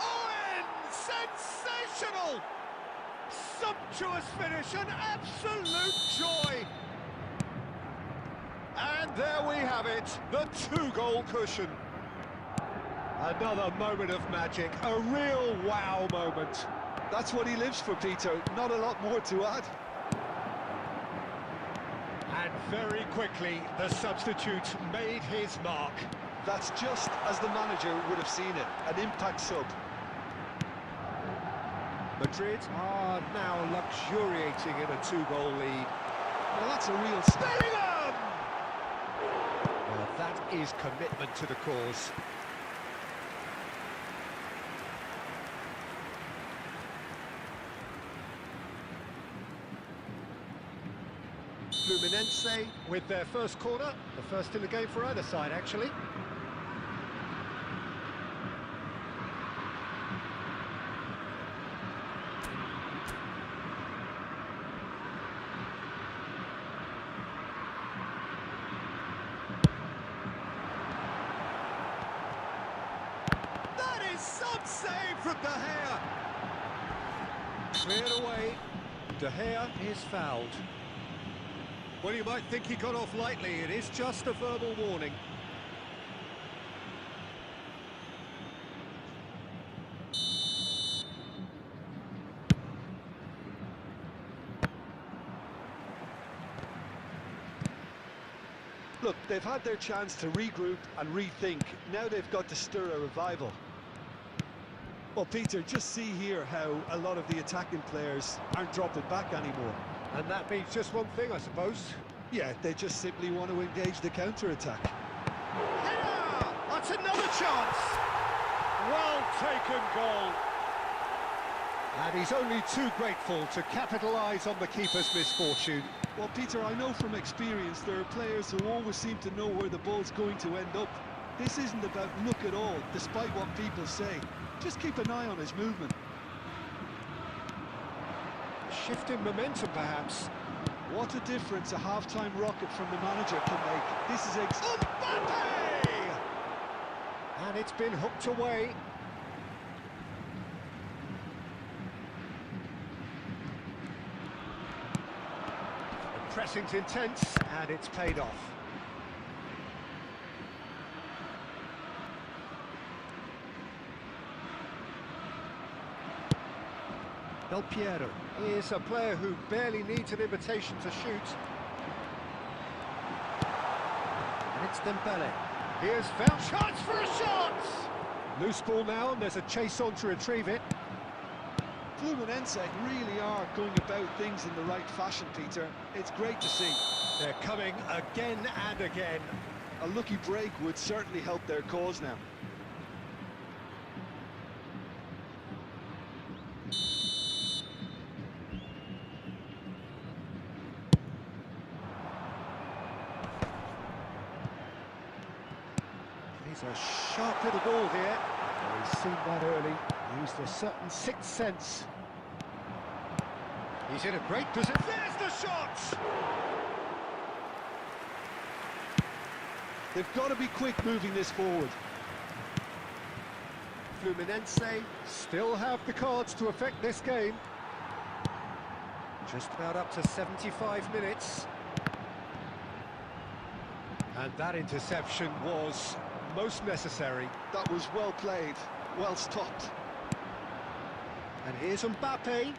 Owen! Sensational! Sumptuous finish, an absolute joy! And there we have it, the 2-goal cushion. Another moment of magic, a real wow moment. That's what he lives for, Peter. Not a lot more to add. And very quickly, the substitute made his mark. That's just as the manager would have seen it, an impact sub. Madrid are now luxuriating in a 2-goal lead. Well, that's a real Bellingham! Well, that is commitment to the cause. Fluminense with their first corner, the first in the game for either side, actually. That is some save from De Gea. Cleared away. De Gea is fouled. Well, you might think he got off lightly. It is just a verbal warning. Look, they've had their chance to regroup and rethink. Now they've got to stir a revival. Well, Peter, just see here how a lot of the attacking players aren't dropping back anymore. And that means just one thing, I suppose. Yeah, they just simply want to engage the counter-attack. Yeah! That's another chance! Well taken goal. And he's only too grateful to capitalise on the keeper's misfortune. Well, Peter, I know from experience there are players who always seem to know where the ball's going to end up. This isn't about luck at all, despite what people say. Just keep an eye on his movement. Shift in momentum, perhaps. What a difference a half-time rocket from the manager can make. This is Mbappe! And it's been hooked away. The pressing's intense, and it's paid off. Del Piero is a player who barely needs an invitation to shoot. And it's Dembele. Here's found chance for a shot! Loose ball now, and there's a chase on to retrieve it. Fluminense really are going about things in the right fashion, Peter. It's great to see. They're coming again and again. A lucky break would certainly help their cause now. He's a sharp little ball here. Oh, he's seen that early. Used a certain sixth sense. He's in a great position. There's the shot! They've got to be quick moving this forward. Fluminense still have the cards to affect this game. Just about up to 75 minutes. And that interception was most necessary. That was well played, well stopped. And here's Mbappe.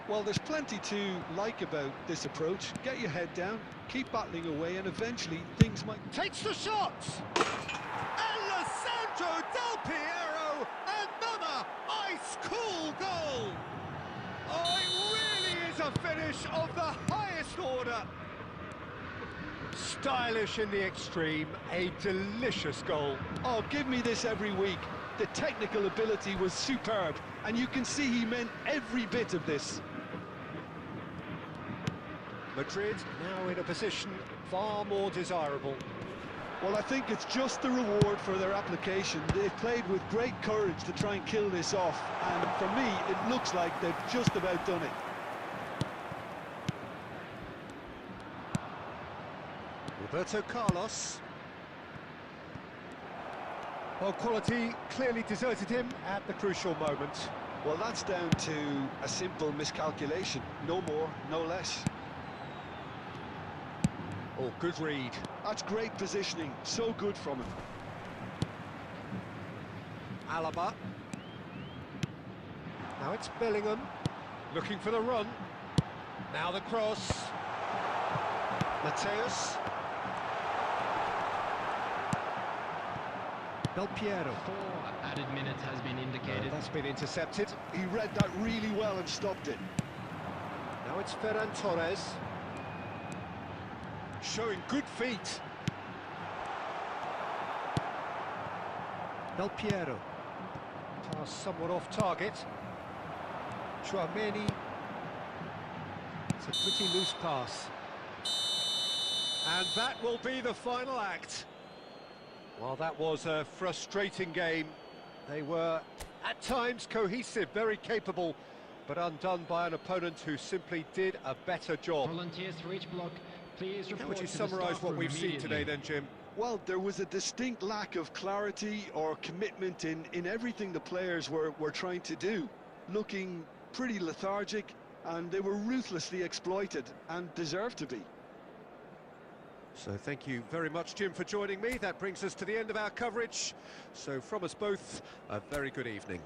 Well, there's plenty to like about this approach. Get your head down, keep battling away, and eventually things might... Takes the shot! Alessandro Del Piero, another ice-cool goal! Oh, it really is a finish of the highest order. Stylish in the extreme, a delicious goal. Oh, give me this every week. The technical ability was superb, and you can see he meant every bit of this. Madrid now in a position far more desirable. Well, I think it's just the reward for their application. They've played with great courage to try and kill this off, and for me, it looks like they've just about done it. Roberto Carlos. Well, quality clearly deserted him at the crucial moment. Well, that's down to a simple miscalculation. No more, no less. Oh, good read. That's great positioning. So good from him. Alaba. Now it's Bellingham. Looking for the run. Now the cross. Mateus. Del Piero. 4 added minutes has been indicated. That's been intercepted. He read that really well and stopped it. Now it's Ferran Torres. Showing good feet. Del Piero. Pass somewhat off target. Chouameni. It's a pretty loose pass. And that will be the final act. Well, that was a frustrating game. They were, at times, cohesive, very capable, but undone by an opponent who simply did a better job. Volunteers for each block, please report. How would you to the summarise staff what room we've seen immediately. today then, Jim? Well, there was a distinct lack of clarity or commitment in everything the players were trying to do. Looking pretty lethargic, and they were ruthlessly exploited, and deserved to be. So thank you very much, Jim, for joining me. That brings us to the end of our coverage. So from us both, a very good evening.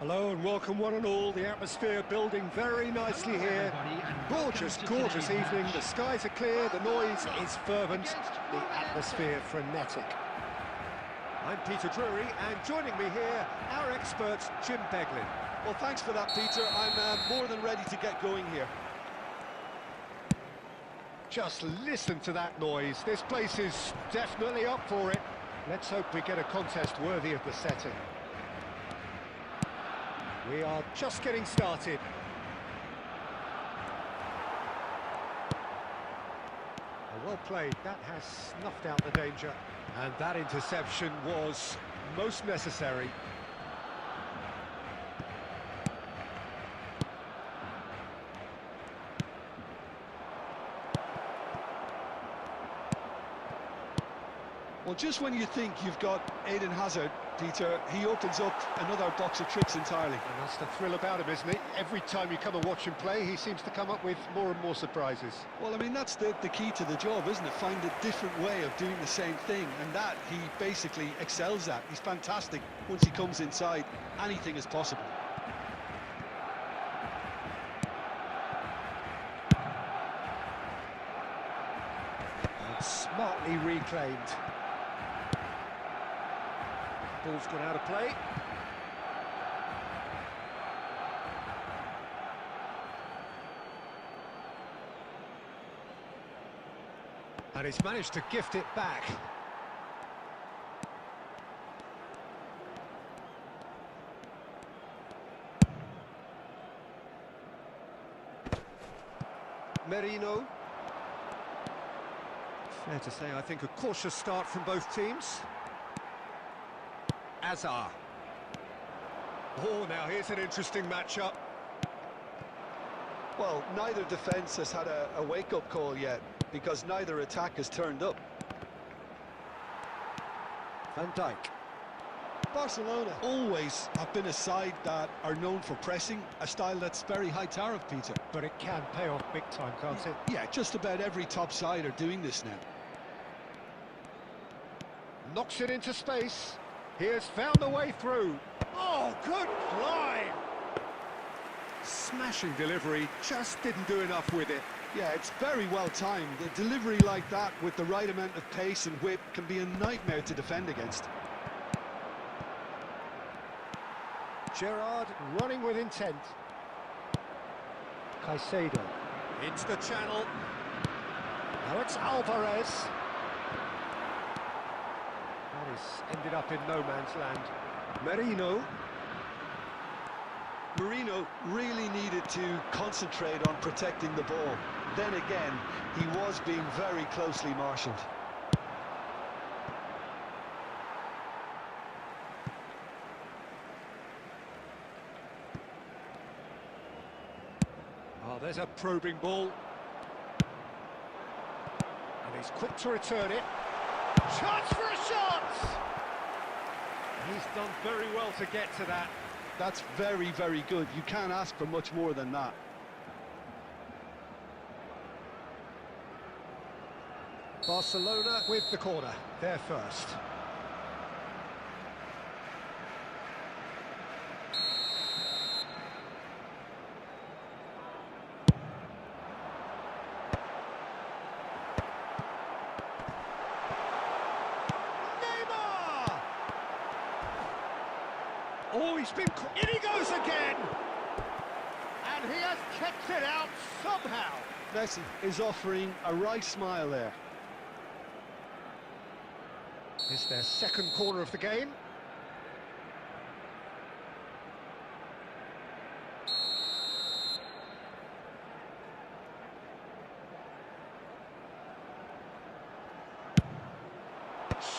Hello and welcome one and all. The atmosphere building very nicely here. Gorgeous, gorgeous evening. The skies are clear, the noise is fervent, the atmosphere frenetic. I'm Peter Drury, and joining me here, our expert, Jim Beglin. Well, thanks for that, Peter. I'm more than ready to get going here. Just listen to that noise. This place is definitely up for it. Let's hope we get a contest worthy of the setting. We are just getting started. Well played, that has snuffed out the danger. And that interception was most necessary. Well, just when you think you've got Eden Hazard, Peter, he opens up another box of tricks entirely. And that's the thrill about him, isn't it? Every time you come and watch him play, he seems to come up with more and more surprises. Well, I mean, that's the key to the job, isn't it? Find a different way of doing the same thing, and that he basically excels at. He's fantastic. Once he comes inside, anything is possible. And smartly reclaimed. Ball's gone out of play. And he's managed to gift it back. Merino. Fair to say, I think, a cautious start from both teams. Azar. Oh, now here's an interesting matchup. Well, neither defence has had a wake-up call yet, because neither attack has turned up. Van Dijk. Barcelona always have been a side that are known for pressing, a style that's very high tariff, Peter. But it can pay off big time, can't it? Yeah, just about every top side are doing this now. Knocks it into space. He has found the way through. Oh, good climb! Smashing delivery, just didn't do enough with it. Yeah, it's very well timed. A delivery like that with the right amount of pace and whip can be a nightmare to defend against. Gerrard running with intent. Caicedo. Into the channel. Now it's Alvarez. That is ended up in no man's land. Merino. Marino really needed to concentrate on protecting the ball. Then again, he was being very closely marshalled. Oh, there's a probing ball. And he's quick to return it. Chance for a shot! He's done very well to get to that. That's very, very good. You can't ask for much more than that. Barcelona with the corner. They're first. Oh, he's been... In he goes again! And he has kept it out somehow. Messi is offering a right smile there. It's their second corner of the game.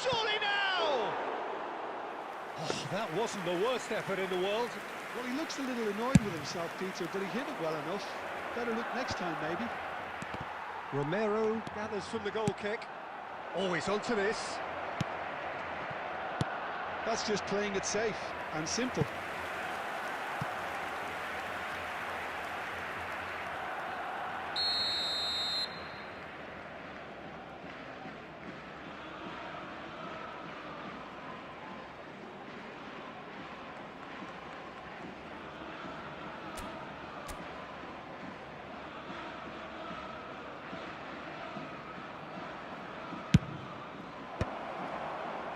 Surely now! Oh, that wasn't the worst effort in the world. Well, he looks a little annoyed with himself, Peter, but he hit it well enough. Better look next time, maybe. Romero gathers from the goal kick. Always onto this. That's just playing it safe and simple.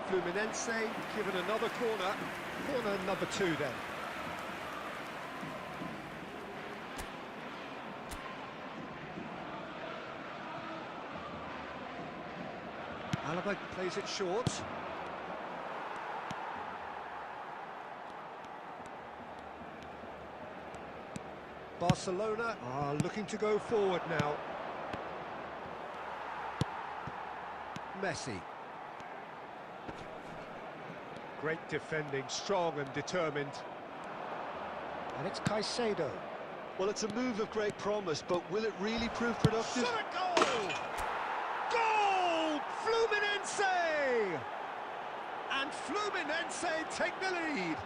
Fluminense given another corner. Corner number 2 then. Alaba plays it short. Barcelona are looking to go forward now. Messi. Great defending, strong and determined. And it's Caicedo. Well, it's a move of great promise, but will it really prove productive? Shot a goal! Goal! Fluminense! And Fluminense take the lead.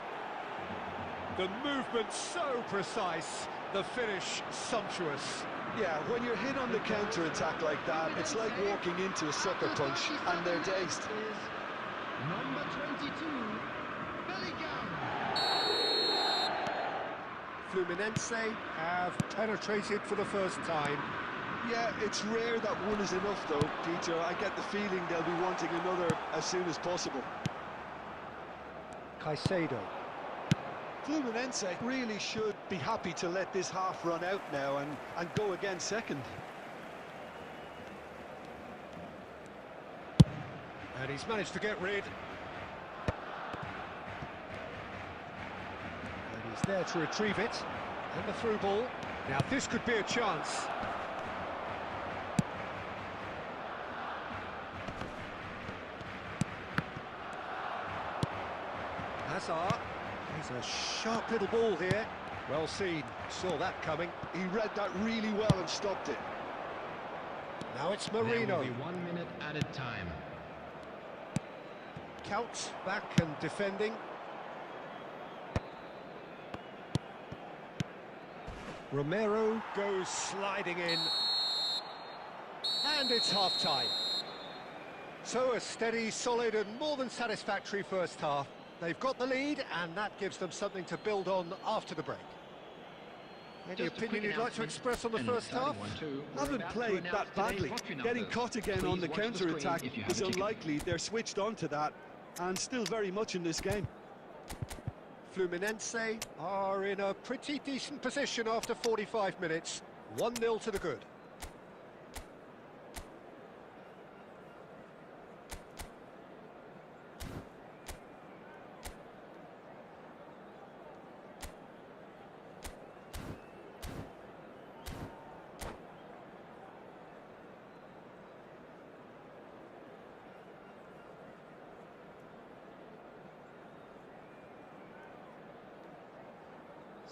The movement so precise, the finish sumptuous. Yeah, when you're hit on the counter-attack like that, it's like walking into a sucker punch and they're dazed. Number 22, Bellingham. Fluminense have penetrated for the first time. Yeah, it's rare that one is enough though, Peter. I get the feeling they'll be wanting another as soon as possible. Caicedo. Fluminense really should be happy to let this half run out now and go again second. And he's managed to get rid. And he's there to retrieve it. And the through ball. Now this could be a chance. Hazard. He's a sharp little ball here. Well seen. Saw that coming. He read that really well and stopped it. Now it's There Marino. will be 1 minute added time. Count back and defending. Romero goes sliding in. And it's half-time. So a steady, solid and more than satisfactory first half. They've got the lead and that gives them something to build on after the break. Any Just a quick opinion you'd like to announcement. express on the An first exciting half? one too. We're Haven't about to played announce that badly. today's lottery Getting numbers. caught again Please on the watch screen counter-attack if you have is a ticket. unlikely. They're switched on to that and still very much in this game. Fluminense are in a pretty decent position after 45 minutes. 1-0 to the good.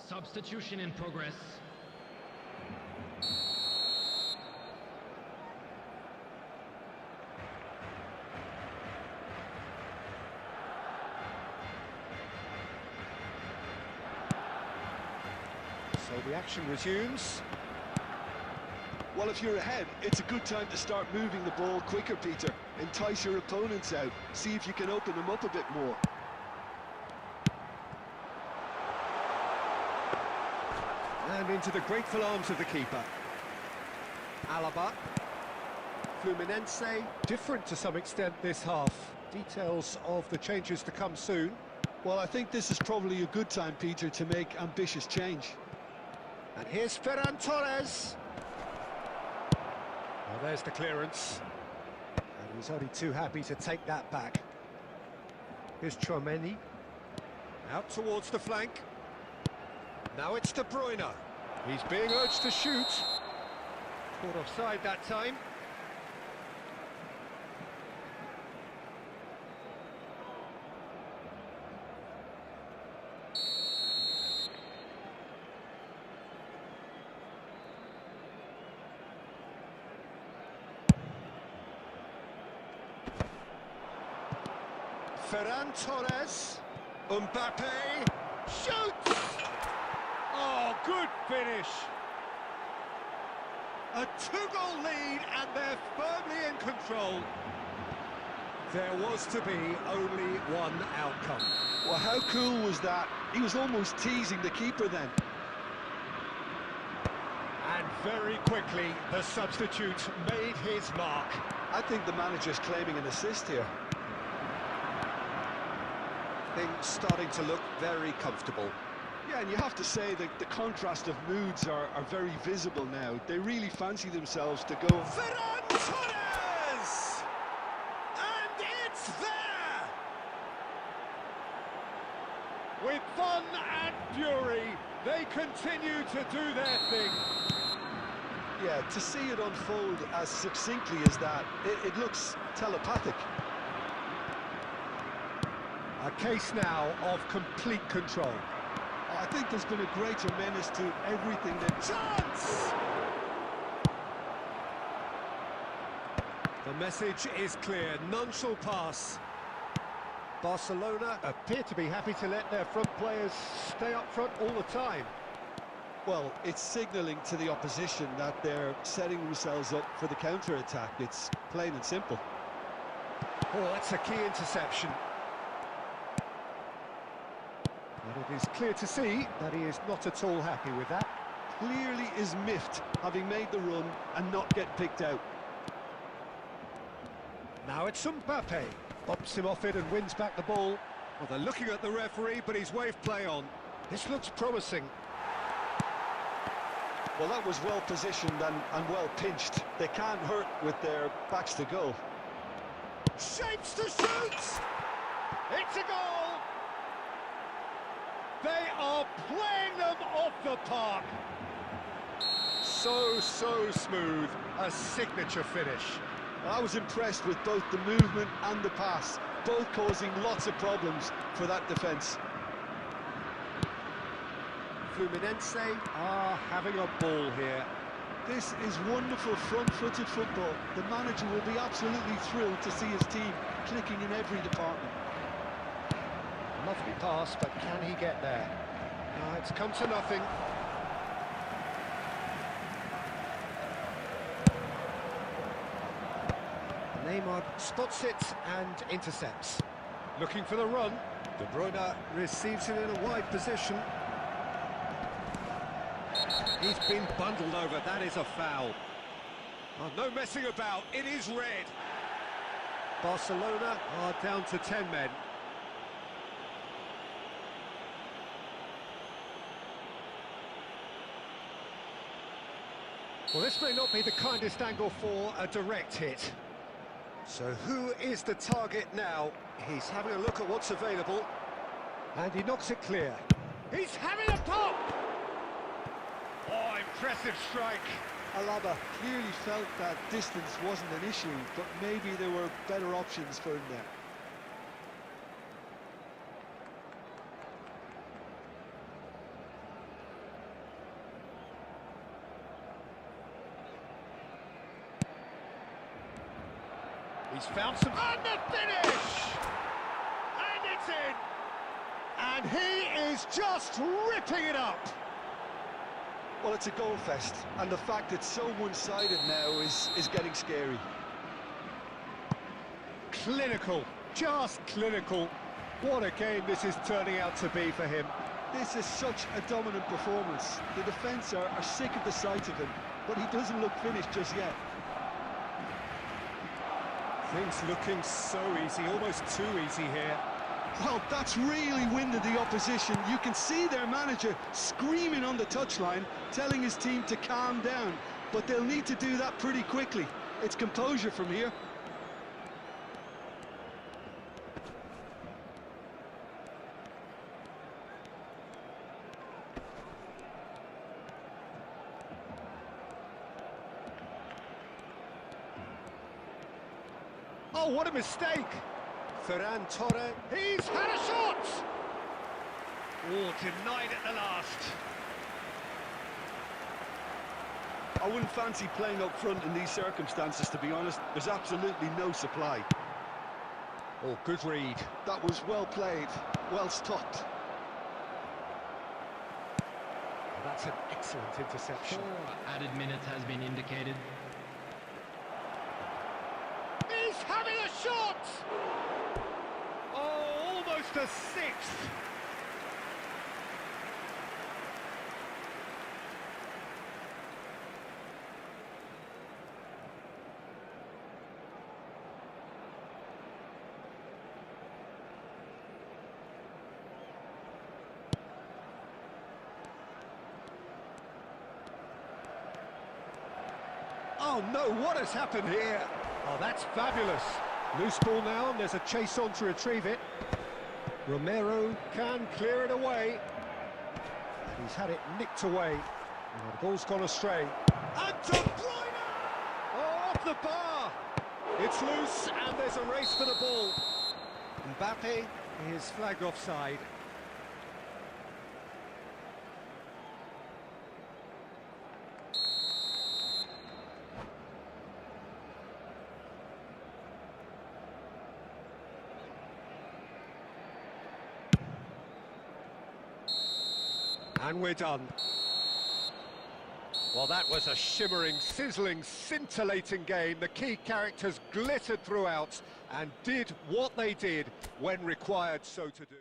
Substitution in progress. So the action resumes. Well, if you're ahead, it's a good time to start moving the ball quicker, Peter. Entice your opponents out. See if you can open them up a bit more. And into the grateful arms of the keeper. Alaba. Fluminense, different to some extent this half. Details of the changes to come soon. Well, I think this is probably a good time, Peter, to make ambitious change. And here's Ferran Torres. Well, there's the clearance. And he's only too happy to take that back. Here's Chouameni. Out towards the flank. Now it's De Bruyne. He's being urged to shoot. Caught offside that time. Ferran Torres. Mbappe. Shoots! Oh, good finish. A 2-goal lead and they're firmly in control. There was to be only one outcome. Well, how cool was that? He was almost teasing the keeper then. And very quickly, the substitute made his mark. I think the manager's claiming an assist here. Things starting to look very comfortable. Yeah, and you have to say that the contrast of moods are very visible now. They really fancy themselves to go. Ferran Torres! And it's there! With fun and fury, they continue to do their thing. Yeah, to see it unfold as succinctly as that, it looks telepathic. A case now of complete control. I think there's been a greater menace to everything that... Chance! The message is clear, none shall pass. Barcelona appear to be happy to let their front players stay up front all the time. Well, it's signalling to the opposition that they're setting themselves up for the counter-attack. It's plain and simple. Oh, that's a key interception. But it is clear to see that he is not at all happy with that. Clearly is miffed, having made the run and not get picked out. Now it's Mbappe. Bumps him off it and wins back the ball. Well, they're looking at the referee, but he's waved play on. This looks promising. Well, that was well positioned and well pinched. They can't hurt with their backs to goal. Shapes to shoot! It's a goal! They are playing them off the park. So smooth. A signature finish. I was impressed with both the movement and the pass, both causing lots of problems for that defence. Fluminense are having a ball here. This is wonderful front-footed football. The manager will be absolutely thrilled to see his team clicking in every department. Lovely pass, but can he get there? It's come to nothing. Neymar spots it and intercepts. Looking for the run. De Bruyne receives it in a wide position. He's been bundled over. That is a foul. Oh, no messing about. It is red. Barcelona are down to 10 men. Well, this may not be the kindest angle for a direct hit. So who is the target now? He's having a look at what's available. And he knocks it clear. He's having a pop! Oh, impressive strike. Alaba clearly felt that distance wasn't an issue, but maybe there were better options for him there. He's found some... And the finish! And it's in! And he is just ripping it up! Well, it's a goal fest, and the fact it's so one-sided now is getting scary. Clinical, just clinical. What a game this is turning out to be for him. This is such a dominant performance. The defence are sick of the sight of him, but he doesn't look finished just yet. Things looking so easy, almost too easy here. Well, that's really winded the opposition. You can see their manager screaming on the touchline, telling his team to calm down. But they'll need to do that pretty quickly. It's composure from here. Oh, what a mistake! Ferran Torres, he's had a shot! Oh, denied at the last. I wouldn't fancy playing up front in these circumstances, to be honest. There's absolutely no supply. Oh, good read. That was well played, well stopped. That's an excellent interception. 4 added minutes has been indicated. He's having a shot! Oh, almost a sixth. Oh no, what has happened here? Oh, that's fabulous. Loose ball now, and there's a chase on to retrieve it. Romero can clear it away. And he's had it nicked away. Oh, the ball's gone astray. And De Bruyne! Oh, off the bar! It's loose, and there's a race for the ball. Mbappe is flagged offside. And we're done. Well, that was a shimmering, sizzling, scintillating game. The key characters glittered throughout and did what they did when required so to do.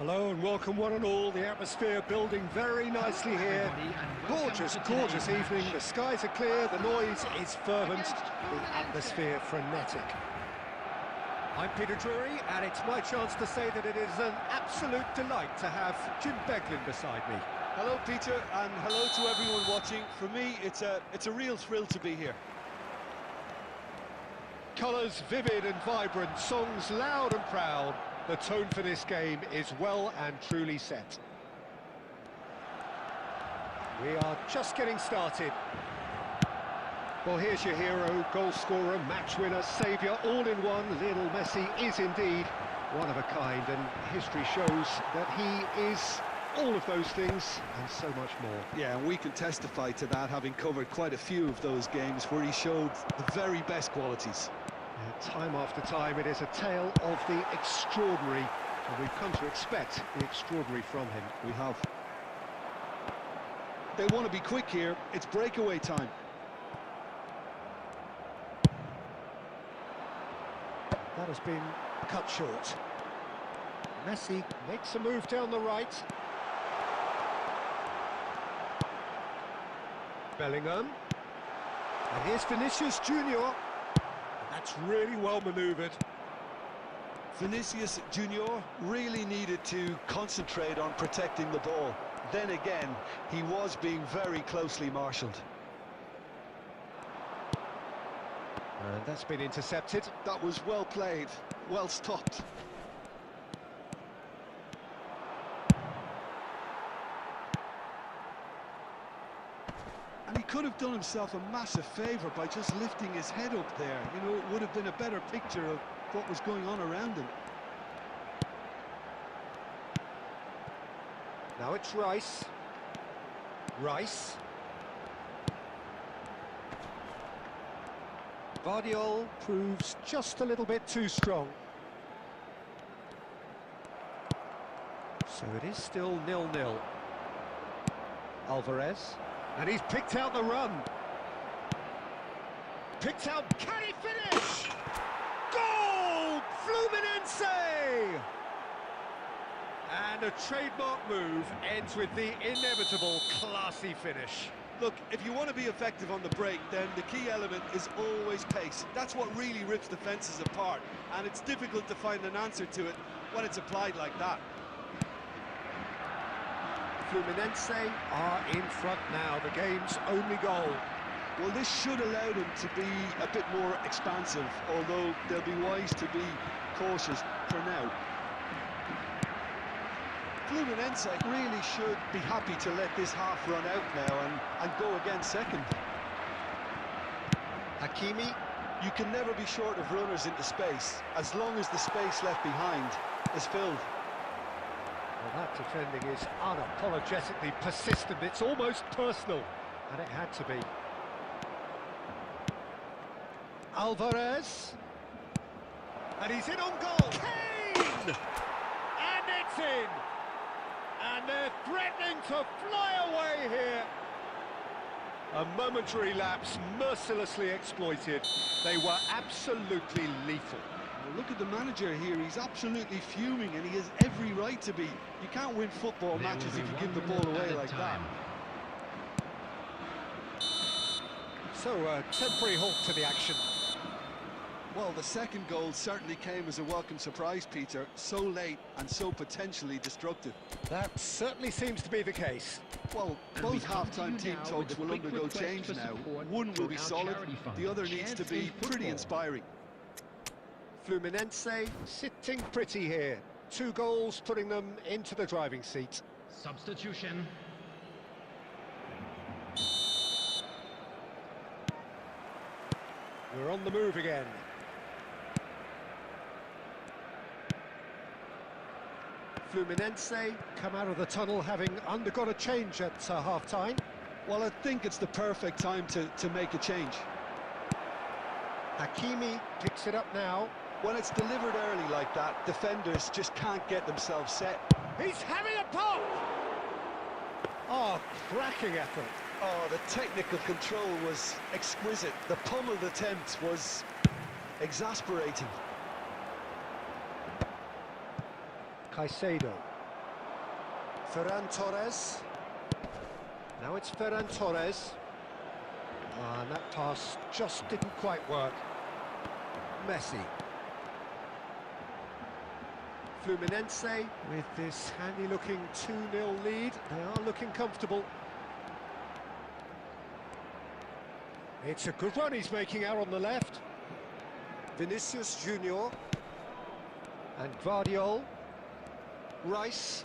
Hello and welcome one and all. The atmosphere building very nicely here. Gorgeous, gorgeous evening. The skies are clear, the noise is fervent, the atmosphere frenetic. I'm Peter Drury, and it's my chance to say that it is an absolute delight to have Jim Beglin beside me. Hello, Peter, and hello to everyone watching. For me, it's a real thrill to be here. Colours vivid and vibrant, songs loud and proud. The tone for this game is well and truly set. We are just getting started. Well, here's your hero, goal scorer, match winner, saviour, all in one. Lionel Messi is indeed one of a kind, and history shows that he is all of those things and so much more. Yeah, and we can testify to that, having covered quite a few of those games where he showed the very best qualities. Time after time, it is a tale of the extraordinary, and we've come to expect the extraordinary from him. We have. They want to be quick here. It's breakaway time. That has been cut short. Messi makes a move down the right. Bellingham. And here's Vinicius Junior. That's really well manoeuvred. Vinicius Junior really needed to concentrate on protecting the ball. Then again, he was being very closely marshalled. And that's been intercepted. That was well played, well stopped. And he could have done himself a massive favour by just lifting his head up there. You know, it would have been a better picture of what was going on around him. Now it's Rice. Rice. Vardiol proves just a little bit too strong. So it is still 0-0. Alvarez. And he's picked out the run. Picked out, can he finish? Goal! Fluminense! And a trademark move ends with the inevitable classy finish. Look, if you want to be effective on the break, then the key element is always pace. That's what really rips defences apart, and it's difficult to find an answer to it when it's applied like that. Fluminense are in front now, the game's only goal. Well, this should allow them to be a bit more expansive, although they'll be wise to be cautious for now. Fluminense really should be happy to let this half run out now and go again second. Hakimi. You can never be short of runners into space, as long as the space left behind is filled. Well, that defending is unapologetically persistent. It's almost personal, and it had to be. Alvarez. And he's in on goal. Kane! And it's in! And they're threatening to fly away here. A momentary lapse, mercilessly exploited. They were absolutely lethal. Well, look at the manager here, he's absolutely fuming, and he has every right to be. You can't win football matches if you give the ball away like that. So, a temporary halt to the action. Well, the second goal certainly came as a welcome surprise, Peter. So late and so potentially destructive. That certainly seems to be the case. Well, both half-time team talks will undergo change now. One will be solid, the other needs to be pretty inspiring. Fluminense sitting pretty here. 2 goals putting them into the driving seat. Substitution. We're on the move again. Fluminense come out of the tunnel having undergone a change at half-time. Well, I think it's the perfect time to make a change. Hakimi picks it up now. When it's delivered early like that, defenders just can't get themselves set. He's having a pop! Oh, cracking effort. Oh, the technical control was exquisite. The pummeled attempt was exasperating. Caicedo. Ferran Torres. Now it's Ferran Torres. And that pass just didn't quite work. Messi. Fluminense with this handy-looking 2-0 lead. They are looking comfortable. It's a good run he's making out on the left. Vinicius Junior. And Guardiol. Rice.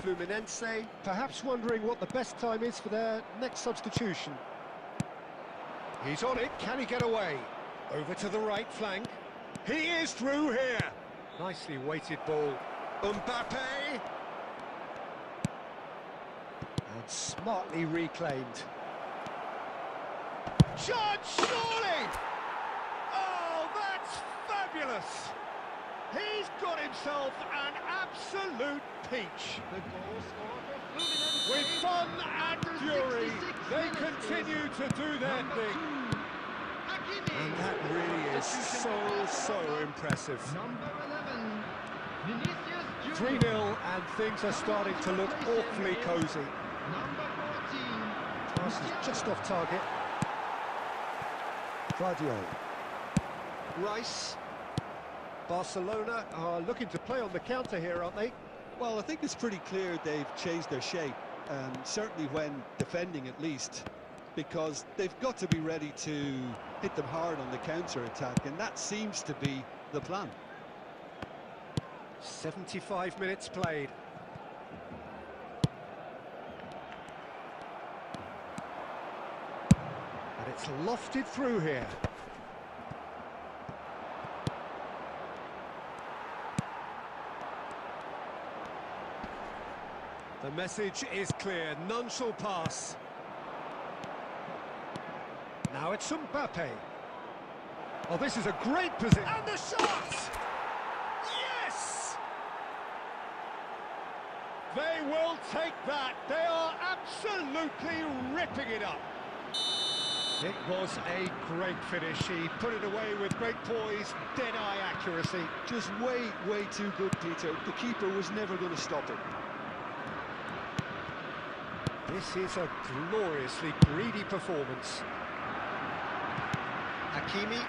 Fluminense, perhaps wondering what the best time is for their next substitution. He's on it, can he get away? Over to the right flank. He is through here. Nicely weighted ball. Mbappe. And smartly reclaimed. Judge, surely! Oh, that's fabulous! He's got himself an absolute peach. The goal scorer for Fluminense. With fun and fury, they continue to do their thing. And that really is so impressive. Number 11, Vinicius Junior. 3-0 and things are starting to look awfully cosy. Number 14, Pass is just off target. Guardiol. Rice. Barcelona are looking to play on the counter here, aren't they? Well, I think it's pretty clear they've changed their shape, certainly when defending at least, because they've got to be ready to hit them hard on the counter-attack, and that seems to be the plan. 75 minutes played. And it's lofted through here. The message is clear, none shall pass. Now it's Mbappe. Oh, this is a great position. And the shot! Yes! They will take that. They are absolutely ripping it up. It was a great finish. He put it away with great poise, dead-eye accuracy. Just way too good, Peter. The keeper was never going to stop it. This is a gloriously greedy performance. Hakimi.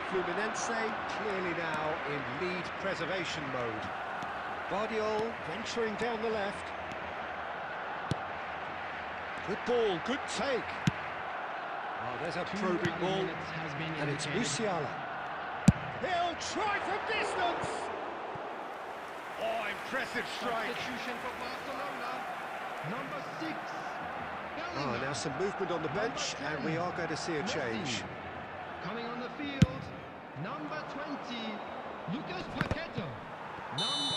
Fluminense clearly now in lead preservation mode. Guardiol venturing down the left. Good ball, good take. Oh, there's a probing ball, and it's Musiala. He'll try from distance! Oh, impressive strike. substitution for Barcelona. Number 6, Oh, now some movement on the bench, and we are going to see a change. Coming on the field, number 20, Lucas Paqueta. Number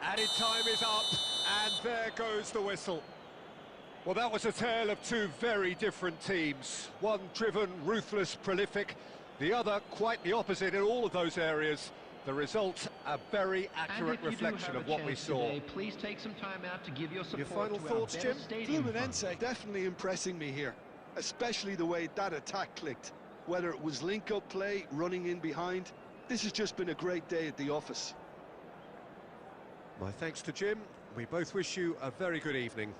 9. Added time is up, and there goes the whistle. Well, that was a tale of two very different teams. One driven, ruthless, prolific. The other quite the opposite in all of those areas. The result, a very accurate reflection of what we saw. Today, please take some time out to give your support. final to our thoughts, best Jim? stadium Fluminense fund. definitely impressing me here, especially the way that attack clicked. Whether it was link-up play, running in behind, this has just been a great day at the office. My thanks to Jim. We both wish you a very good evening.